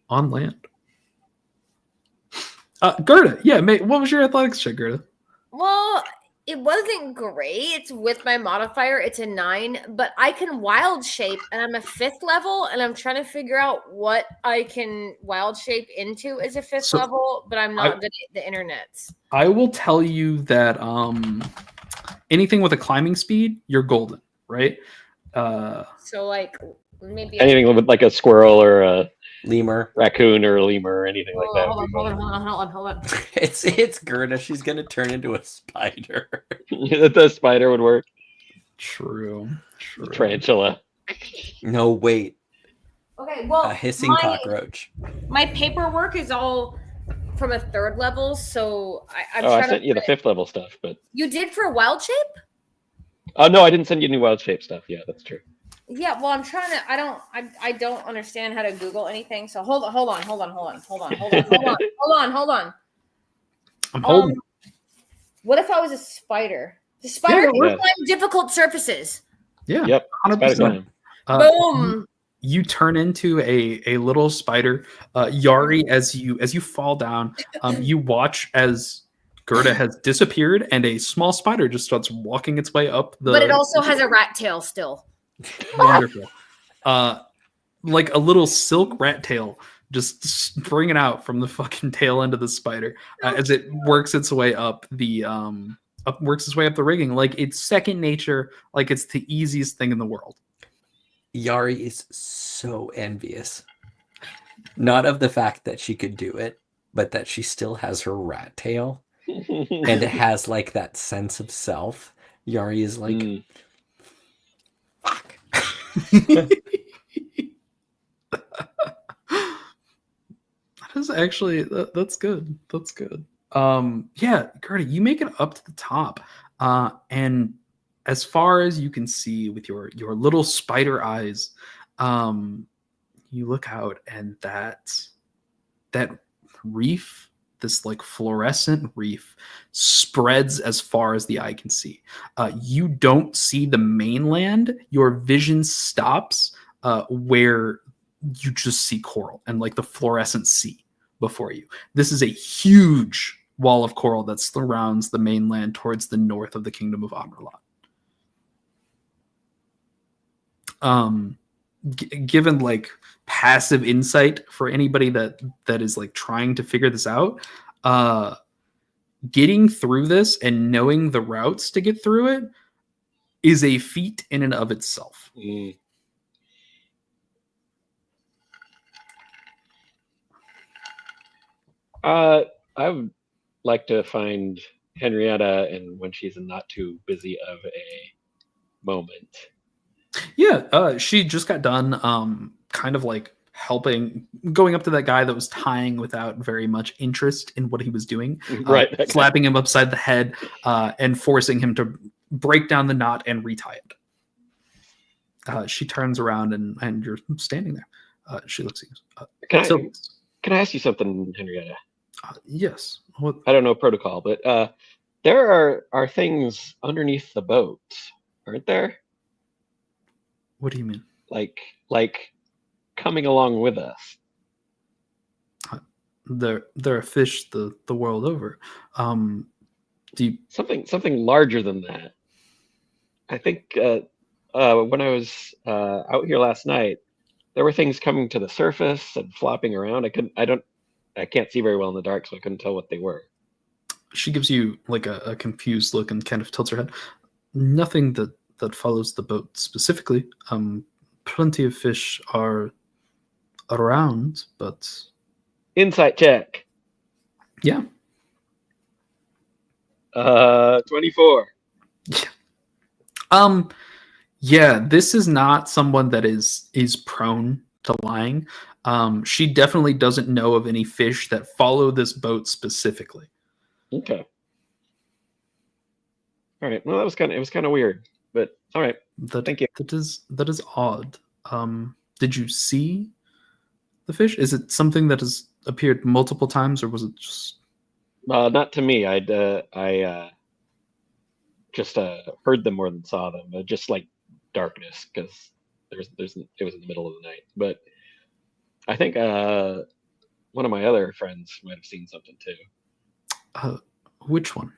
on land. Gerda, yeah, mate, what was your athletics check, Gerda? Well, it wasn't great. It's with my modifier. It's a 9, but I can wild shape, and I'm a 5th level, and I'm trying to figure out what I can wild shape into as a 5th So, level, but I'm not good at the internet. I will tell you that anything with a climbing speed, you're golden, right? So like maybe Anything with like a squirrel or a Lemur. raccoon or a lemur or anything like that. Hold on. It's Gerda. She's gonna turn into a spider. The spider would work. True. Tarantula. No, wait. Okay, well, A hissing cockroach. My paperwork is all from a 3rd level, so I'm I trying sent to you the 5th level stuff, but You did for wild shape? oh no, I didn't send you any wild shape stuff. Yeah, that's true. Yeah, well, I'm trying to. I don't understand how to Google anything. So hold on. I'm holding. What if I was a spider? The spider can Yeah. climb difficult surfaces. Yeah. Yep. 100%. Spider climb. Boom. You turn into a little spider. Yari, as you fall down, you watch as Gerda has disappeared and a small spider just starts walking its way up the. But it also has a rat tail still. Wonderful. Like a little silk rat tail just springing out from the fucking tail end of the spider as it works its way up the rigging like it's second nature, like it's the easiest thing in the world. Yari is so envious. Not of the fact that she could do it, but that she still has her rat tail and it has like that sense of self. Yari is like, fuck. That is actually that's good. That's good. Yeah, Gertie, you make it up to the top. And as far as you can see with your little spider eyes, you look out and that reef, this like fluorescent reef, spreads as far as the eye can see. You don't see the mainland. Your vision stops where you just see coral and like the fluorescent sea before you. This is a huge wall of coral that surrounds the mainland towards the north of the kingdom of Amerlot. Given like passive insight for anybody that is like trying to figure this out, getting through this and knowing the routes to get through it is a feat in and of itself. I would like to find Henrietta, and when she's not too busy of a moment. Yeah, she just got done kind of like helping, going up to that guy that was tying without very much interest in what he was doing, Right, slapping him upside the head and forcing him to break down the knot and retie it. She turns around and you're standing there. She looks at you. Can I ask you something, Henrietta? Yes. What? I don't know protocol, but there are things underneath the boat, aren't there? What do you mean? Like coming along with us. There are fish the world over. Do you... something larger than that? I think when I was out here last night, there were things coming to the surface and flopping around. I can't see very well in the dark, so I couldn't tell what they were. She gives you like a confused look and kind of tilts her head. Nothing that follows the boat specifically. Plenty of fish are around, but insight check. Yeah. 24. Yeah, this is not someone that is prone to lying. She definitely doesn't know of any fish that follow this boat specifically. Okay. All right. Well, it was kind of weird, but all right. Thank you. That is odd. Did you see the fish? Is it something that has appeared multiple times, or was it just? Not to me. I just heard them more than saw them. Just like darkness, because it was in the middle of the night. But I think one of my other friends might have seen something too. Which one?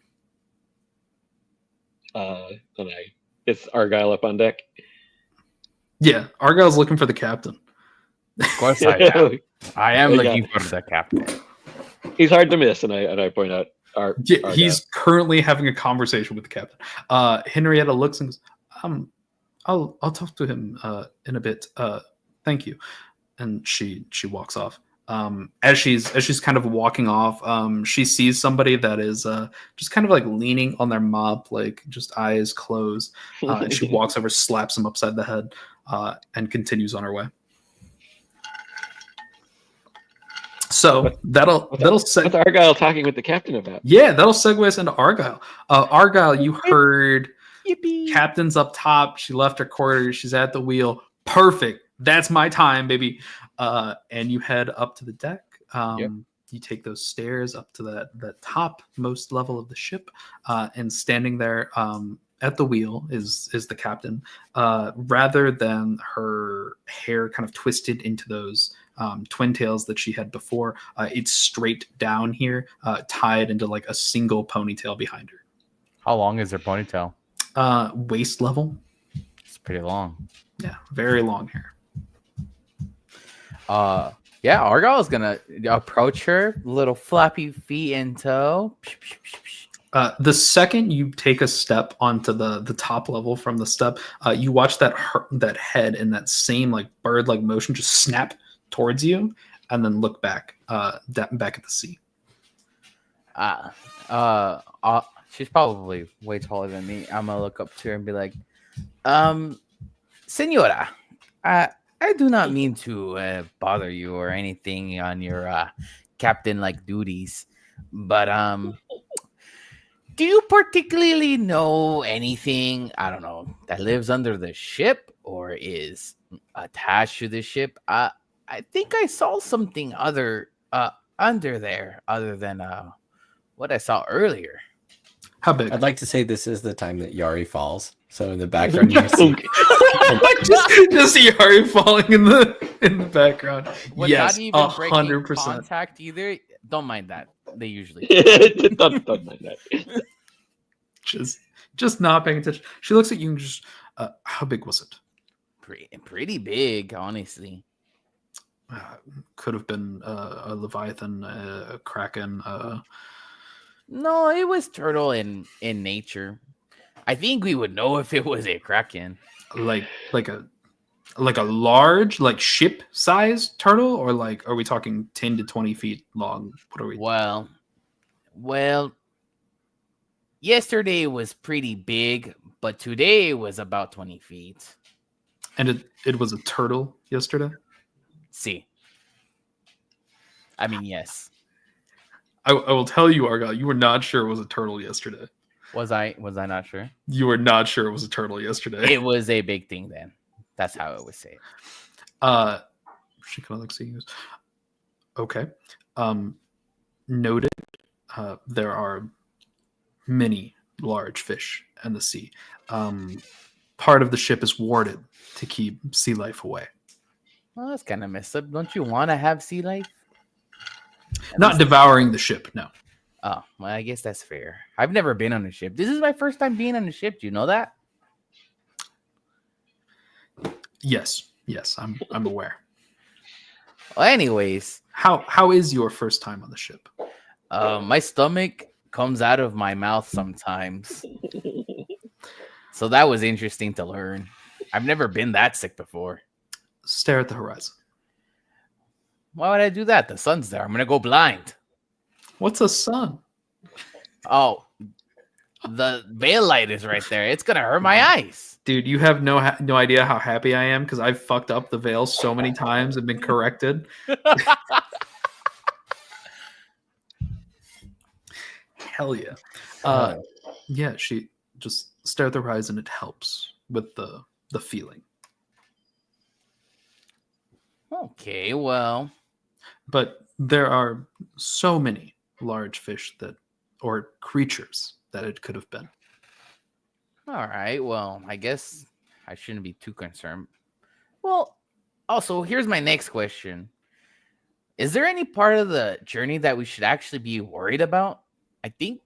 And it's Argyle up on deck. Yeah, Argyle's looking for the captain. Of course I am. I am looking for the captain. He's hard to miss, and I point out Yeah, he's currently having a conversation with the captain. Henrietta looks and goes, I'll talk to him in a bit. Thank you. And she walks off. As she's kind of walking off, she sees somebody that is just kind of like leaning on their mop, like just eyes closed. And she walks over, slaps him upside the head, and continues on her way. So that'll what's Argyle talking with the captain about? Yeah, that'll segue us into Argyle. Argyle, you heard Yippee. captain's up top. She left her quarters. She's at the wheel. Perfect. That's my time, baby. And you head up to the deck. Yep. You take those stairs up to the topmost level of the ship, and standing there at the wheel is the captain. Rather than her hair kind of twisted into those twin tails that she had before, it's straight down here, tied into like a single ponytail behind her. How long is her ponytail? Waist level. It's pretty long. Yeah, very long hair. Yeah, Argyle is gonna approach her, little flappy feet in tow. The second you take a step onto the top level from the step, you watch that head in that same like bird-like motion just snap towards you, and then look back back at the sea. She's probably way taller than me. I'm gonna look up to her and be like, Senora, I do not mean to bother you or anything on your captain-like duties, but do you particularly know anything, I don't know, that lives under the ship or is attached to the ship? I think I saw something under there other than what I saw earlier. How big? I'd like to say this is the time that Yari falls. So in the background, you see just Yari falling in the background. We're Yes, not even 100%. contact either. Don't mind that. They usually don't mind that. Just not paying attention. She looks at you and just, how big was it? pretty big, honestly. Could have been a leviathan, a kraken. No, it was turtle in nature. I think we would know if it was a kraken. like a large, like ship size turtle, or like are we talking 10 to 20 feet long? What are we? Well, yesterday was pretty big, but today was about 20 feet. And it was a turtle yesterday. See, I mean, yes. I will tell you, Argyle, you were not sure it was a turtle yesterday. Was I not sure? You were not sure it was a turtle yesterday. It was a big thing then. That's how I would say it. She kind of looks at you. Okay. Noted. There are many large fish in the sea. Part of the ship is warded to keep sea life away. Well, that's kind of messed up. Don't you want to have sea life? Not devouring the ship, no. Oh, well, I guess that's fair. I've never been on a ship. This is my first time being on a ship. Do you know that? Yes, I'm aware. Well, anyways, how is your first time on the ship? my stomach comes out of my mouth sometimes. So that was interesting to learn. I've never been that sick before. Stare at the horizon. Why would I do that? The sun's there. I'm going to go blind. What's a sun? Oh, the veil light is right there. It's going to hurt my eyes. Dude, you have no idea how happy I am because I've fucked up the veil so many times and been corrected. Hell yeah. Yeah, she just stare at the horizon. It helps with the feeling. Okay, well. But there are so many large fish or creatures that it could have been. All right, well, I guess I shouldn't be too concerned. Well, also, here's my next question. Is there any part of the journey that we should actually be worried about? I think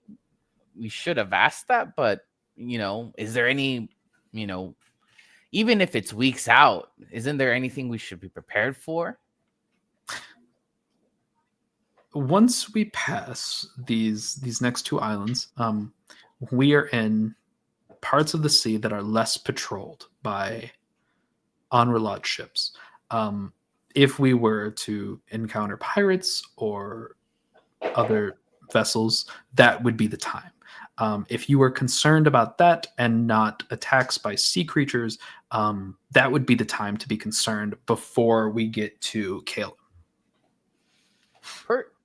we should have asked that, but is there any, you know, even if it's weeks out, isn't there anything we should be prepared for? Once we pass these next two islands, we are in parts of the sea that are less patrolled by Enrelot ships. If we were to encounter pirates or other vessels, that would be the time. If you were concerned about that and not attacks by sea creatures, that would be the time to be concerned before we get to Caleb.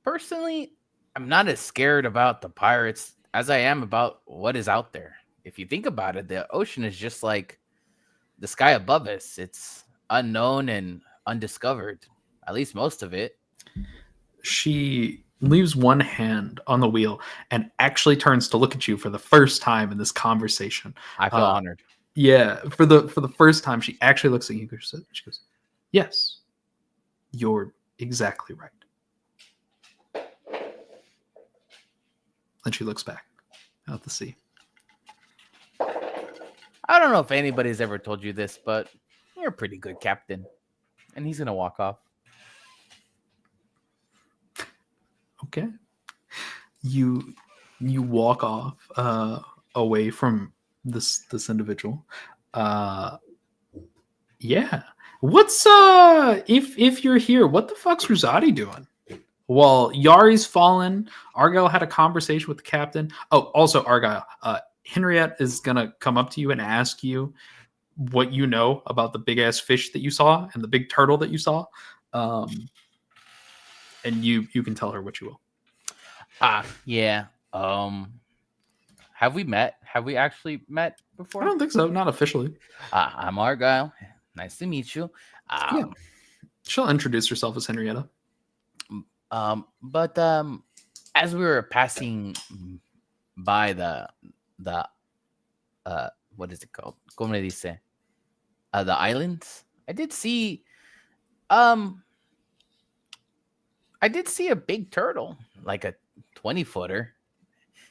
Personally, I'm not as scared about the pirates as I am about what is out there. If you think about it, the ocean is just like the sky above us. It's unknown and undiscovered, at least most of it. She leaves one hand on the wheel and actually turns to look at you for the first time in this conversation. I feel honored. Yeah, for the first time, she actually looks at you. She goes, "Yes, you're exactly right." And she looks back out the sea. I don't know if anybody's ever told you this, but you're a pretty good captain. And he's gonna walk off. Okay. You walk off away from this individual. Yeah. What's if you're here, what the fuck's Rosati doing? Well, Yari's fallen. Argyle had a conversation with the captain. Oh, also Argyle. Henriette is gonna come up to you and ask you what you know about the big ass fish that you saw and the big turtle that you saw. And you can tell her what you will. Yeah. Have we met? Have we actually met before? I don't think so. Not officially. I'm Argyle. Nice to meet you. Yeah. She'll introduce herself as Henrietta. But as we were passing by the what is it called? Como le dice? The islands. I did see a big turtle, like a 20-footer.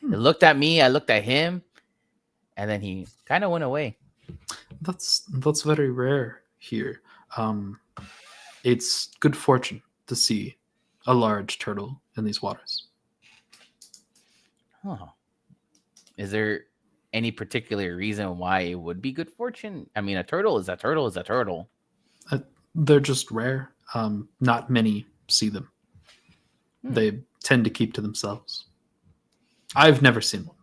It looked at me, I looked at him, and then he kind of went away. That's very rare here. It's good fortune to see a large turtle in these waters. Oh. Is there any particular reason why it would be good fortune? I mean, a turtle is a turtle is a turtle. They're just rare. Not many see them. They tend to keep to themselves. I've never seen one.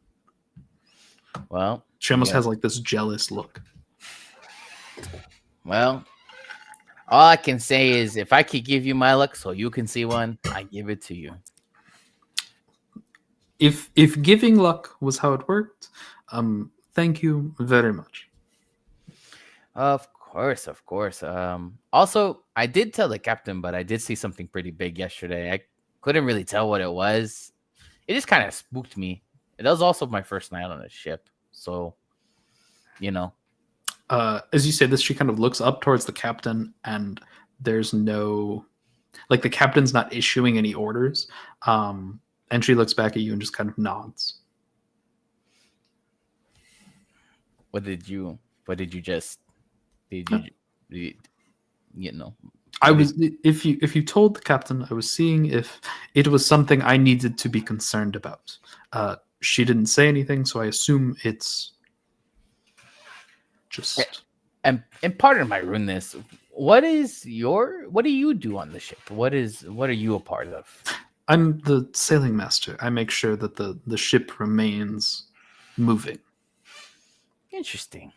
Well, she almost has like this jealous look. Well, all I can say is if I could give you my luck so you can see one, I give it to you. If giving luck was how it worked, thank you very much. Of course. Also, I did tell the captain, but I did see something pretty big yesterday. I couldn't really tell what it was. It just kind of spooked me. It was also my first night on a ship, so as you say this, she kind of looks up towards the captain, and there's no, like, the captain's not issuing any orders. And she looks back at you and just kind of nods. What did you I was, if you told the captain, I was seeing if it was something I needed to be concerned about. She didn't say anything, so I assume it's just. And pardon my rudeness. What do you do on the ship? What are you a part of? I'm the sailing master. I make sure that the ship remains moving. Interesting.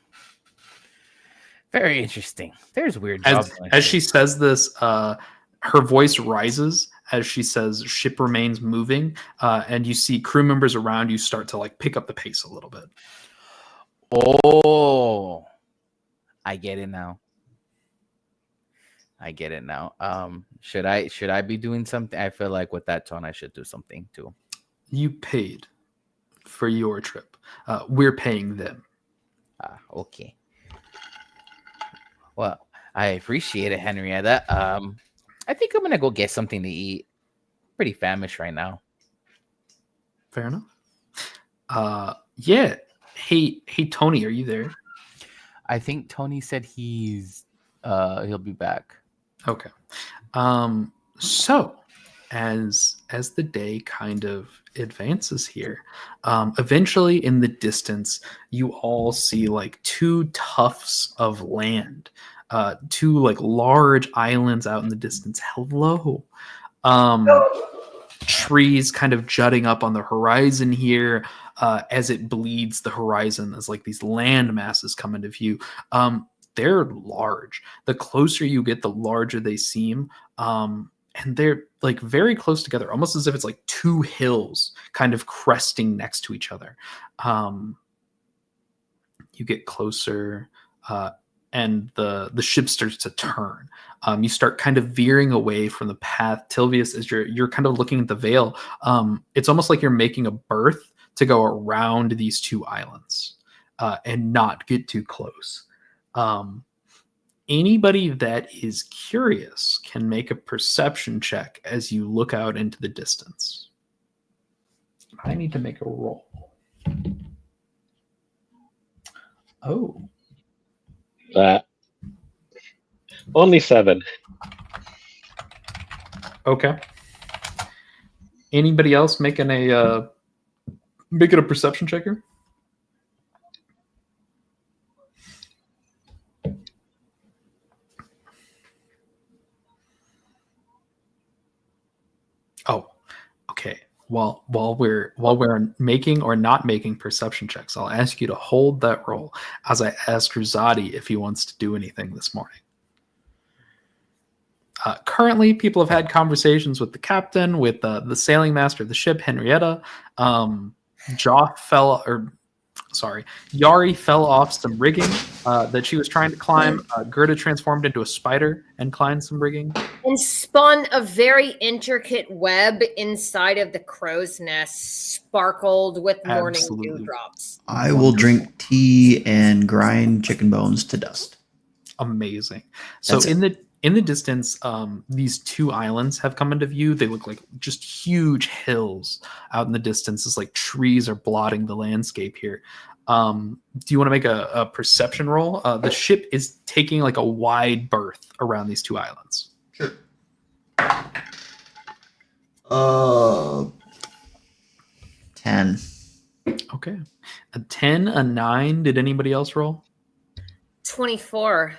Very interesting. There's weird jobs. As she says this, her voice rises as she says ship remains moving, and you see crew members around you start to like pick up the pace a little bit. Oh, I get it now. Should I be doing something? I feel like with that tone, I should do something too. You paid for your trip. We're paying them. Okay. Well, I appreciate it, Henrietta. I think I'm gonna go get something to eat. Pretty famished right now. Fair enough. Yeah. Hey, Tony, are you there? I think Tony said he'll be back. Okay. So as the day kind of advances here, eventually in the distance, you all see like two tufts of land, two like large islands out in the distance. Hello. Trees kind of jutting up on the horizon here, as it bleeds the horizon as like these land masses come into view. They're large. The closer you get, the larger they seem. And they're like very close together, almost as if it's like two hills kind of cresting next to each other. You get closer, and the ship starts to turn. You start kind of veering away from the path. Tilvius, as you're kind of looking at the veil, it's almost like you're making a berth to go around these two islands, and not get too close. Anybody that is curious can make a perception check as you look out into the distance. I need to make a roll. Oh. Only 7. Okay. Anybody else making a perception checker? Oh, okay. While we're making or not making perception checks, I'll ask you to hold that roll as I ask Ruzadi if he wants to do anything this morning. Currently, people have had conversations with the captain, with the sailing master of the ship, Henrietta. Yari fell off some rigging that she was trying to climb. Gerda transformed into a spider and climbed some rigging. And spun a very intricate web inside of the crow's nest, sparkled with morning Absolutely. dewdrops. I will drink tea and grind chicken bones to dust. Amazing. So That's in the distance, these two islands have come into view. They look like just huge hills out in the distance. It's like trees are blotting the landscape here. Do you want to make a perception roll? The ship is taking like a wide berth around these two islands. Sure. 10. Okay. A 10, a 9. Did anybody else roll? 24.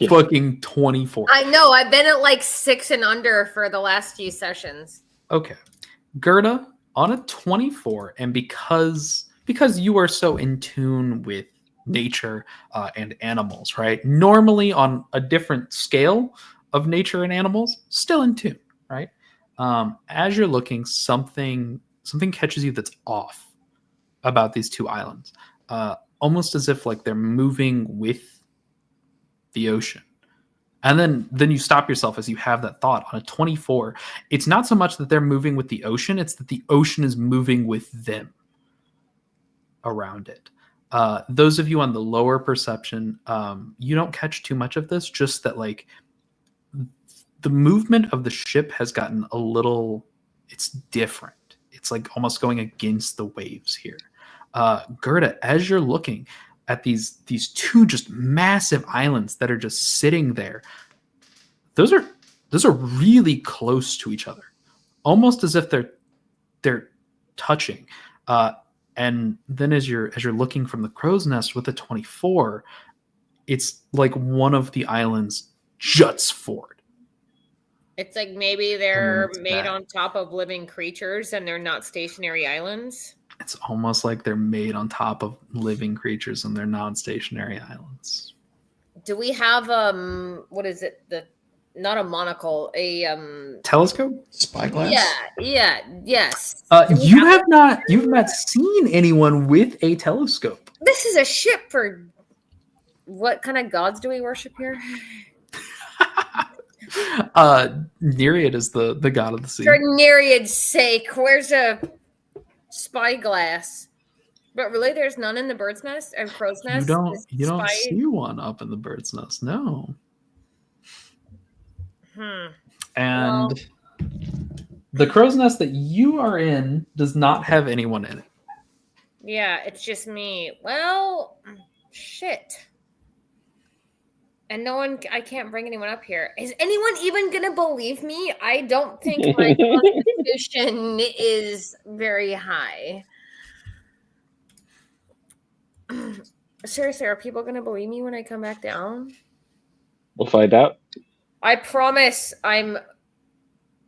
Fucking 24. I know. I've been at like 6 and under for the last few sessions. Okay. Gerda, on a 24, and because you are so in tune with nature and animals, right? Normally on a different scale of nature and animals, still in tune, right? As you're looking, something catches you that's off about these two islands. Almost as if like they're moving with the ocean. And then you stop yourself as you have that thought. On a 24, it's not so much that they're moving with the ocean, it's that the ocean is moving with them around it. Those of you on the lower perception, you don't catch too much of this, just that like the movement of the ship has gotten a little, it's different. It's like almost going against the waves here. Gerda, as you're looking at these two just massive islands that are just sitting there, those are really close to each other, almost as if they're touching. And then as you're looking from the crow's nest with the 24, it's like one of the islands juts forward. It's like maybe they're it's made back. on top of living creatures and they're not stationary islands. It's almost like they're made on top of living creatures and they're non-stationary islands. Do we have what is it? Not a monocle, a Telescope? Spyglass? Yes. You've not seen anyone with a telescope. This is a ship for what kind of gods do we worship here? Nereid is the god of the sea. For Nereid's sake, where's a spyglass? But really, there's none in the bird's nest and crow's nest. You don't see one up in the bird's nest. No. And the crow's nest that you are in does not have anyone in it. Yeah, it's just me. Well, shit. And I can't bring anyone up here. Is anyone even going to believe me? I don't think my constitution is very high. Seriously, are people going to believe me when I come back down? We'll find out. I promise am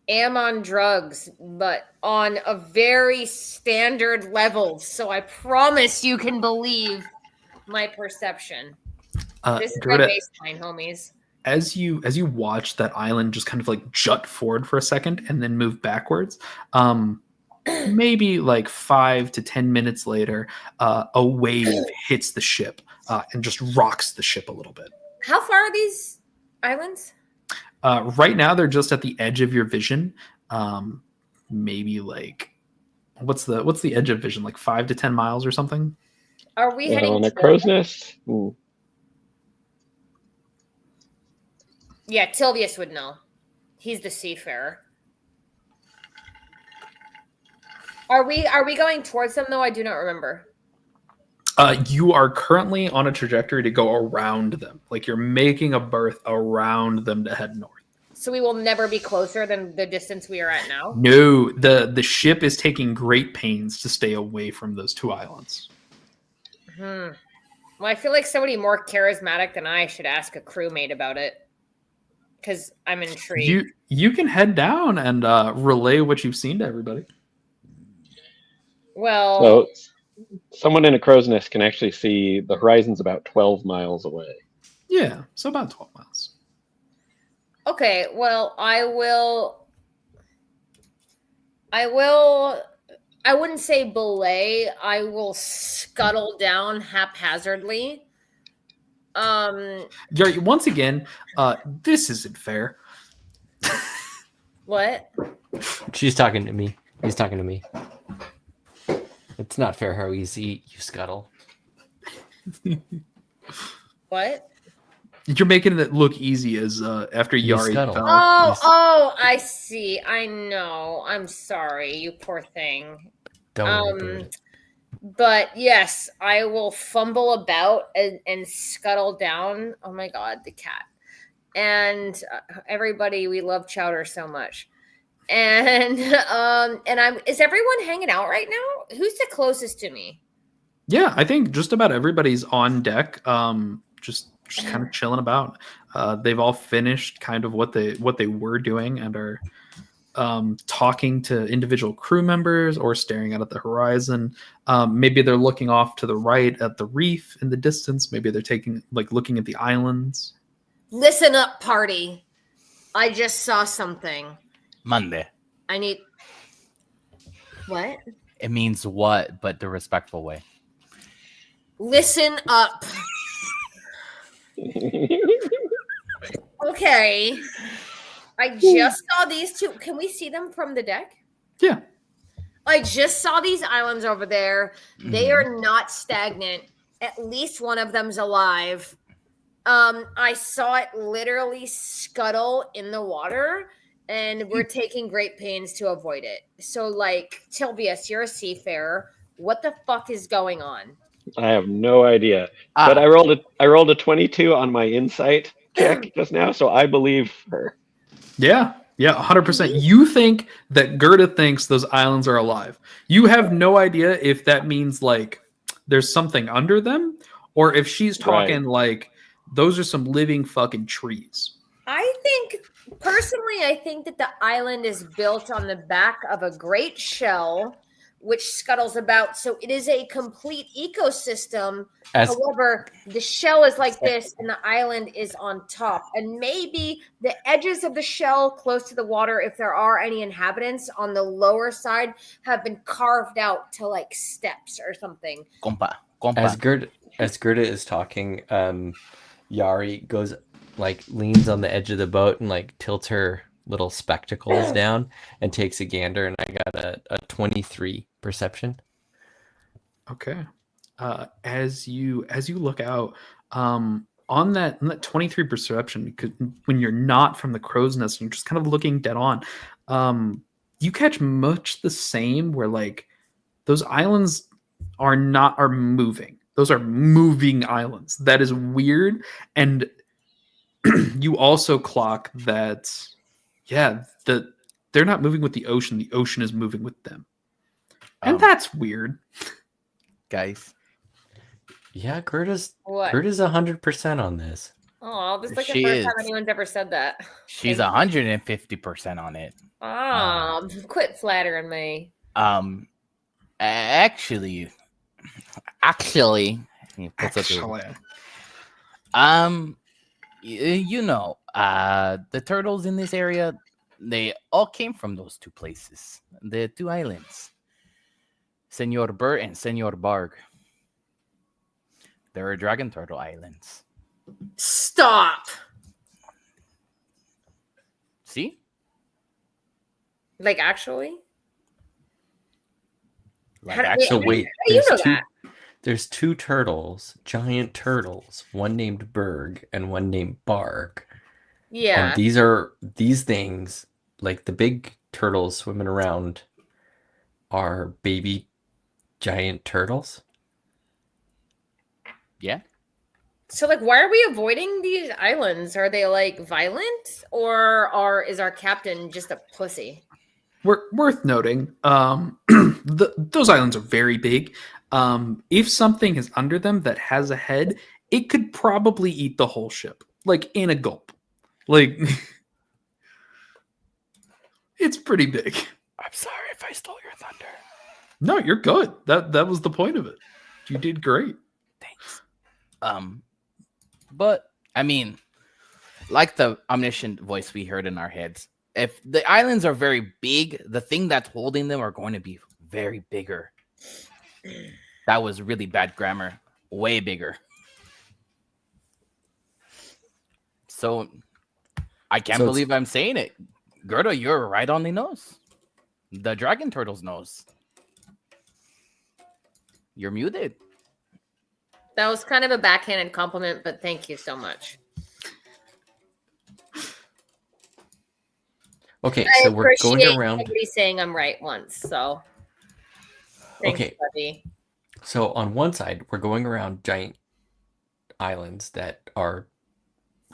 on drugs, but on a very standard level. So I promise you can believe my perception. This is my Gerda, baseline, homies. as you watch that island just kind of like jut forward for a second and then move backwards, maybe like 5 to 10 minutes later, a wave hits the ship and just rocks the ship a little bit. How far are these islands? Right now, they're just at the edge of your vision. Maybe like, what's the edge of vision? Like 5 to 10 miles or something. Are we heading On a toward crow's them? nest? Ooh. Yeah, Tilvius would know. He's the seafarer. Are we going towards them though? I do not remember. You are currently on a trajectory to go around them. Like you're making a berth around them to head north. So we will never be closer than the distance we are at now? No, the ship is taking great pains to stay away from those 2 islands. Well, I feel like somebody more charismatic than I should ask a crewmate about it. Because I'm intrigued. You can head down and relay what you've seen to everybody. Well, So someone in a crow's nest can actually see the horizon's about 12 miles away. Yeah, so about 12 miles. okay. Well, I wouldn't say belay. I will scuttle down haphazardly. Gary, once again, this isn't fair. What? She's talking to me. He's talking to me. It's not fair how easy you scuttle. What? You're making it look easy as after You Yari scuttle. fell. Oh, I see. I know. I'm sorry, you poor thing. Don't worry about it. But yes, I will fumble about and scuttle down. Oh my god, the cat. And everybody, we love Chowder so much. And is everyone hanging out right now? Who's the closest to me? Yeah, I think just about everybody's on deck, just kind of chilling about. They've all finished kind of what they were doing and are talking to individual crew members or staring out at the horizon. Maybe they're looking off to the right at the reef in the distance. Maybe they're looking at the islands. Listen up, party. I just saw something. Monday. I need... What? It means what, but the respectful way. Listen up. Okay. I just saw these 2. Can we see them from the deck? Yeah. I just saw these islands over there. They are not stagnant. At least one of them's alive. I saw it literally scuttle in the water, and we're taking great pains to avoid it. So, like, Tilvius, you're a seafarer. What the fuck is going on? I have no idea. But I rolled a 22 on my insight check just now, so I believe her. Yeah, 100%. You think that Gerda thinks those islands are alive. You have no idea if that means like there's something under them, or if she's talking like those are some living fucking trees. I think that the island is built on the back of a great shell, which scuttles about. So it is a complete ecosystem. However, the shell is like this and the island is on top. And maybe the edges of the shell close to the water, if there are any inhabitants on the lower side, have been carved out to like steps or something. Compa. As Gerda is talking, Yari goes leans on the edge of the boat and like tilts her little spectacles down and takes a gander, and I got a 23 perception. Okay. As you look out, on that 23 perception, because when you're not from the crow's nest, and you're just kind of looking dead on. You catch much the same, where like those islands are moving. Those are moving islands. That is weird. And you also clock that, they're not moving with the ocean. The ocean is moving with them. And that's weird. Guys. Yeah, Gerda's What? 100% on this. Oh, this is like the She first is. time anyone's ever said that. She's Thank you. 150% on it. Quit flattering me. Actually, he puts up the- the turtles in this area, they all came from those two places, the two islands, Senor Burt and Senor Barg. They were dragon turtle islands. Stop. See? Like, actually? So wait, how do you know that? There's two turtles, giant turtles, one named Berg and one named Barg. Yeah. And these things, like the big turtles swimming around, are baby giant turtles. Yeah. So, like, why are we avoiding these islands? Are they, like, violent? Or is our captain just a pussy? Worth noting, those islands are very big. If something is under them that has a head, it could probably eat the whole ship, like in a gulp. Like, it's pretty big. I'm sorry if I stole your thunder. No, you're good. That was the point of it. You did great. Thanks. But I mean, like the omniscient voice we heard in our heads, if the islands are very big, the thing that's holding them are going to be very bigger. That was really bad grammar. Way bigger. So I can't believe I'm saying it. Gerda, you're right on the nose. The dragon turtle's nose. You're muted. That was kind of a backhanded compliment, but thank you so much. Okay, so we're going around. Somebody saying I'm right once, so. Thanks, Okay. buddy. So on one side, we're going around giant islands that are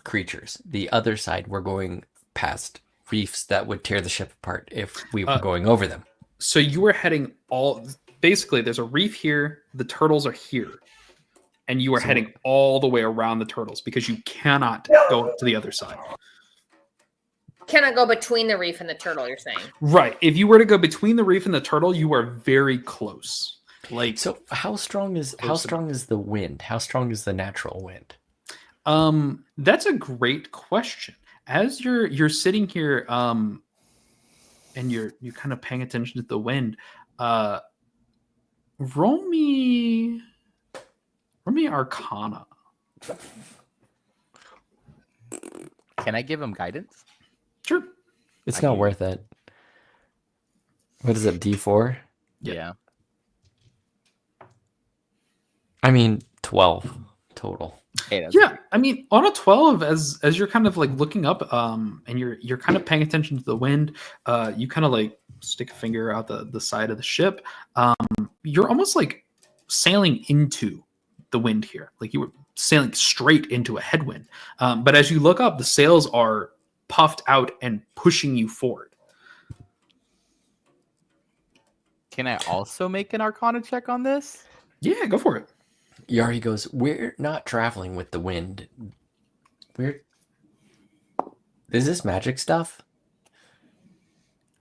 creatures. The other side, we're going past reefs that would tear the ship apart if we were going over them. So you were heading basically, there's a reef here, the turtles are here. And you are heading all the way around the turtles because you cannot go to the other side. Cannot go between the reef and the turtle, you're saying? Right. If you were to go between the reef and the turtle, you are very close. Like, so how strong is the wind? How strong is the natural wind? That's a great question. As you're sitting here, and you're kind of paying attention to the wind, roll me Arcana. Can I give him guidance? Sure. It's not worth it. What is it, D4? Yeah. I mean, 12 total. Hey, Yeah, I mean, on a 12, as you're kind of like looking up, and you're kind of paying attention to the wind, you kind of like stick a finger out the side of the ship. You're almost like sailing into the wind here, like you were sailing straight into a headwind. But as you look up, the sails are puffed out and pushing you forward. Can I also make an Arcana check on this? Yeah, go for it. Yari goes, we're not traveling with the wind. Is this magic stuff?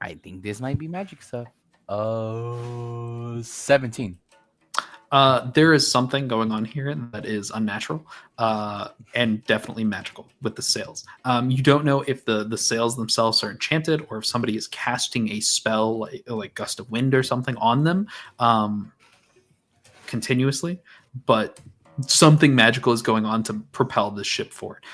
I think this might be magic stuff. 17. There is something going on here that is unnatural, and definitely magical with the sails. You don't know if the sails themselves are enchanted or if somebody is casting a spell like gust of wind or something on them continuously, but something magical is going on to propel this ship forward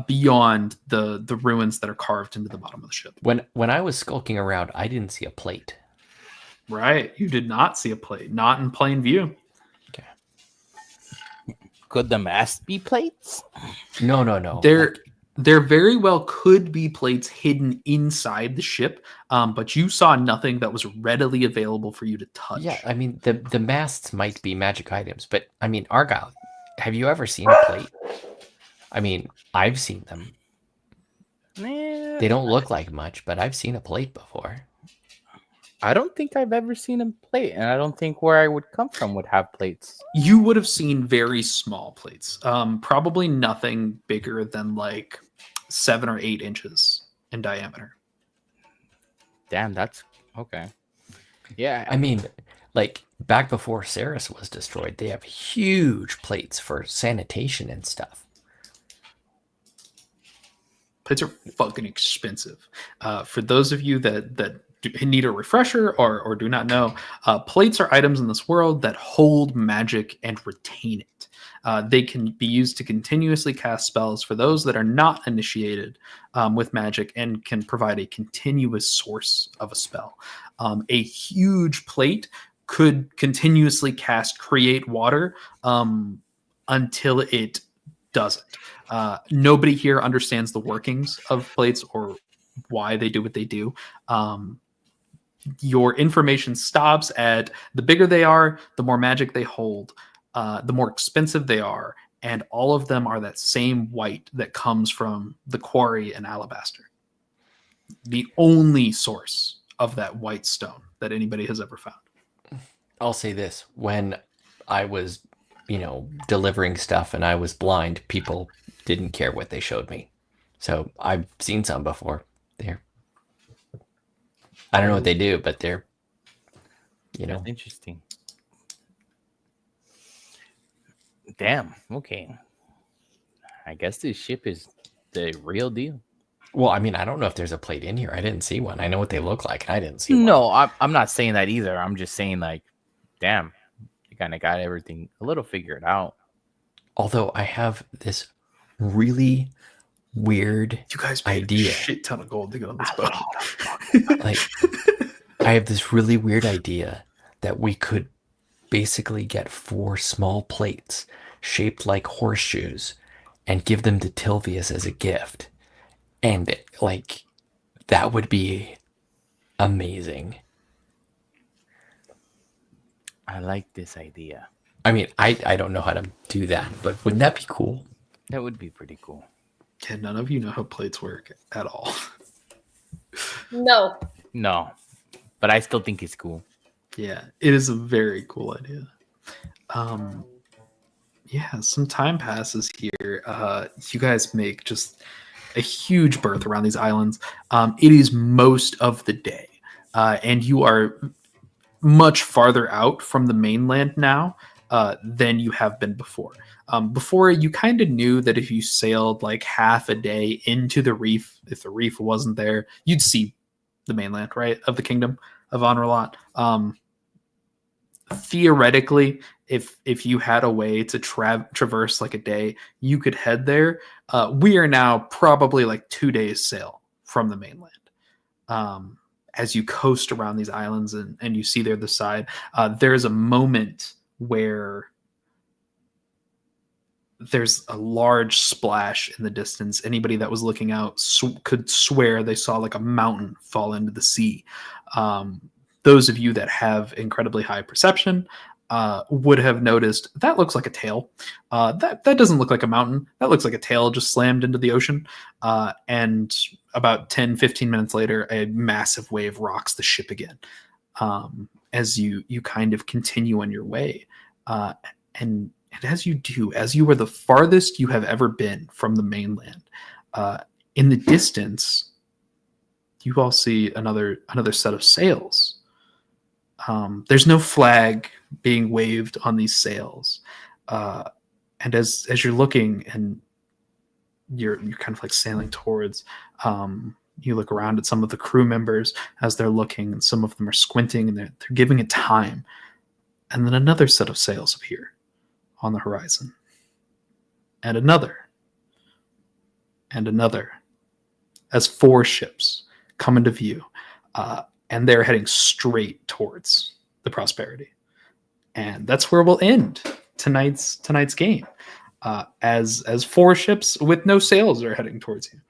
beyond the ruins that are carved into the bottom of the ship. When I was skulking around, I didn't see a plate. Right. You did not see a plate, not in plain view. Could the mast be plates? No, no, no. There very well could be plates hidden inside the ship, but you saw nothing that was readily available for you to touch. Yeah, I mean the masts might be magic items, but I mean, Argyle, have you ever seen a plate? I mean, I've seen them. They don't look like much, but I've seen a plate before. I don't think I've ever seen a plate, and I don't think where I would come from would have plates. You would have seen very small plates, probably nothing bigger than like 7 or 8 inches in diameter. Damn, that's okay. Yeah, I mean, like back before Ceres was destroyed, they have huge plates for sanitation and stuff. Plates are fucking expensive. For those of you that need a refresher or do not know, plates are items in this world that hold magic and retain it. They can be used to continuously cast spells for those that are not initiated with magic and can provide a continuous source of a spell. A huge plate could continuously cast Create Water until it doesn't. Nobody here understands the workings of plates or why they do what they do. Your information stops at the bigger they are, the more magic they hold, the more expensive they are, and all of them are that same white that comes from the quarry in Alabaster. The only source of that white stone that anybody has ever found. I'll say this: when I was, delivering stuff and I was blind, people didn't care what they showed me. So I've seen some before. I don't know what they do, but they're, that's interesting. Damn. Okay. I guess this ship is the real deal. Well, I mean, I don't know if there's a plate in here. I didn't see one. I know what they look like, and I didn't see one. No, I'm not saying that either. I'm just saying, like, damn, you kind of got everything a little figured out. Although I have this really weird You guys paid idea. a shit ton of gold to get on this boat. Like, I have this really weird idea that we could basically get 4 small plates shaped like horseshoes and give them to Tilvius as a gift. And, like, that would be amazing. I like this idea. I mean, I don't know how to do that, but wouldn't that be cool? That would be pretty cool. Yeah, none of you know how plates work at all. No. No, but I still think it's cool. Yeah, it is a very cool idea. Yeah, some time passes here. You guys make just a huge berth around these islands. It is most of the day, and you are much farther out from the mainland now than you have been before. Before, you kind of knew that if you sailed like half a day into the reef, if the reef wasn't there, you'd see the mainland, right, of the kingdom of Onrelot. Theoretically, if you had a way to traverse like a day, you could head there. We are now probably like 2 days sail from the mainland. As you coast around these islands and you see the other side, there's a moment where there's a large splash in the distance. Anybody that was looking out could swear they saw like a mountain fall into the sea. Those of you that have incredibly high perception would have noticed that looks like a tail. That doesn't look like a mountain. That looks like a tail just slammed into the ocean. And about 10, 15 minutes later, a massive wave rocks the ship again as you kind of continue on your way. And as you do, as you are the farthest you have ever been from the mainland, in the distance, you all see another set of sails. There's no flag being waved on these sails, and as you're looking and you're kind of like sailing towards, you look around at some of the crew members as they're looking, and some of them are squinting and they're giving it time, and then another set of sails appear on the horizon, and another, as 4 ships come into view. And they're heading straight towards the Prosperity. And that's where we'll end tonight's game. as 4 ships with no sails are heading towards you.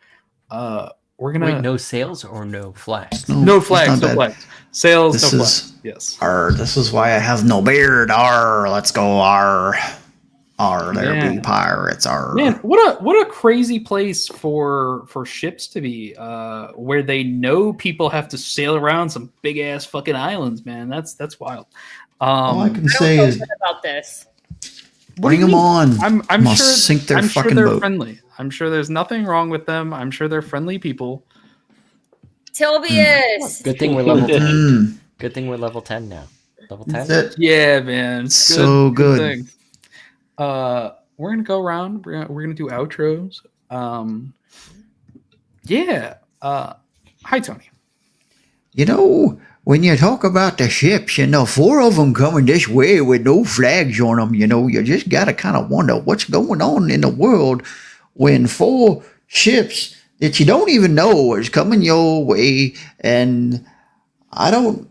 We're gonna Wait, no sails or no flags? no flags, no flags. Sails, This no is- flags. Yes. This is why I have no beard. Let's go. There Yeah. be pirates. Man, what a crazy place for ships to be, where they know people have to sail around some big ass fucking islands, man. That's wild. All I can I say don't is feel good about this. What do bring you them mean? on. I'm Must sure sink their I'm sure fucking they're boat. friendly. I'm sure there's nothing wrong with them. I'm sure they're friendly people. Tilbius. Good thing we're level 10. Mm, Good thing we're level 10 now. Level 10? that- Yeah, man. It's So good. thing. We're gonna go around. We're gonna do outros. Yeah. Hi, Tony. When you talk about the ships, 4 of them coming this way with no flags on them, you just gotta kind of wonder what's going on in the world when 4 ships that you don't even know is coming your way. And I don't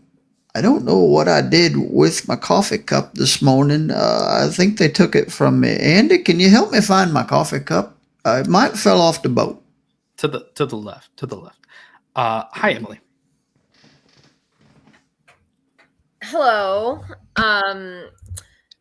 know what I did with my coffee cup this morning. I think they took it from me. Andy, can you help me find my coffee cup? It might fell off the boat. To the left. Hi, Emily. Hello.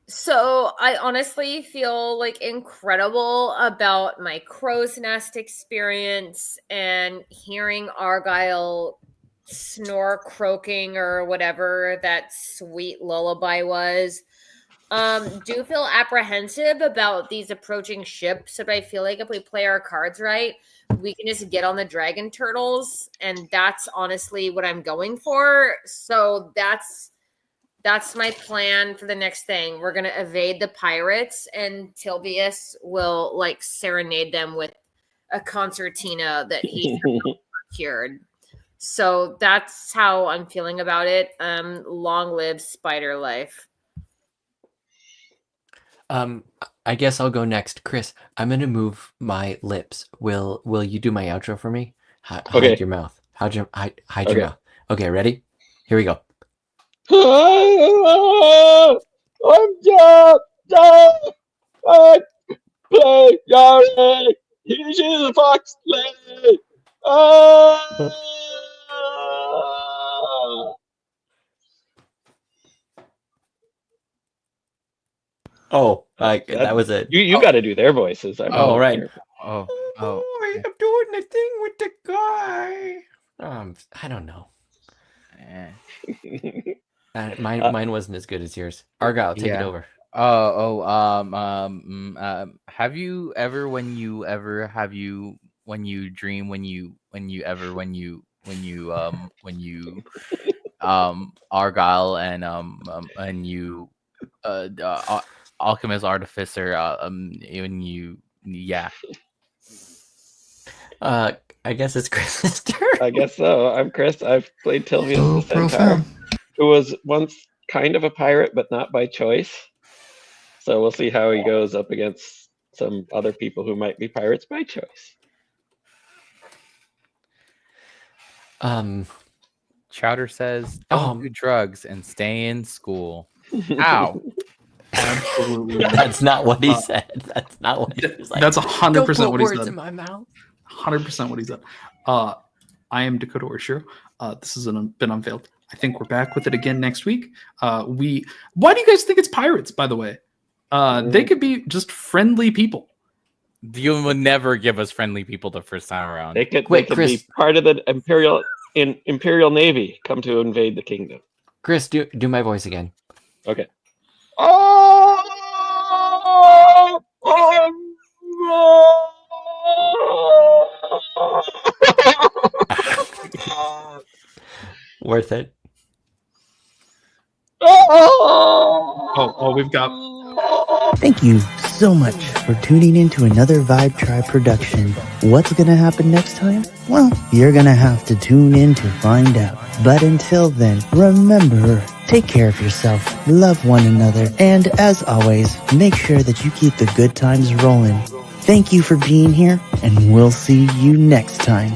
So I honestly feel like incredible about my crow's nest experience and hearing Argyle snore croaking or whatever that sweet lullaby was. Do feel apprehensive about these approaching ships, but I feel like if we play our cards right, we can just get on the dragon turtles, and that's honestly what I'm going for. So that's my plan for the next thing. We're gonna evade the pirates, and Tilbius will like serenade them with a concertina that he procured. So that's how I'm feeling about it. Long live spider life. I guess I'll go next. Chris, I'm gonna move my lips. Will you do my outro for me? Hide Okay. your mouth. Hide your Okay. mouth. Okay, ready? Here we go. I'm Jack. I play Yari. He's a fox lady. Oh, that was it. You got to do their voices. I'm Oh, not right. careful. Oh. I'm doing the thing with the guy. I don't know. Eh. Mine wasn't as good as yours. Argyle, take it Yeah. over. Have you ever when you dream when you Argyle and you alchemist artificer when you I guess it's Chris's turn. I guess so. I'm Chris. I've played Tilvius So the Centaur, profound. who was once kind of a pirate, but not by choice. So we'll see how he goes up against some other people who might be pirates by choice. Chowder says don't do drugs and stay in school. Ow. Absolutely. That's not what he said. That's not what he was like. That's 100% what he words said. in my mouth. 100% what he said. I am Dakota Orshiro. This has been Unveiled. I think we're back with it again next week. Why do you guys think it's pirates, by the way? They could be just friendly people. You would never give us friendly people the first time around. They could Wait, be Chris. part of the Imperial Navy, come to invade the kingdom. Chris, do my voice again. Okay. Worth it. Oh, we've got. Thank you so much for tuning in to another Vibe Tribe production. What's gonna happen next time? Well, you're gonna have to tune in to find out. But until then, remember, take care of yourself, love one another, and as always, make sure that you keep the good times rolling. Thank you for being here, and we'll see you next time.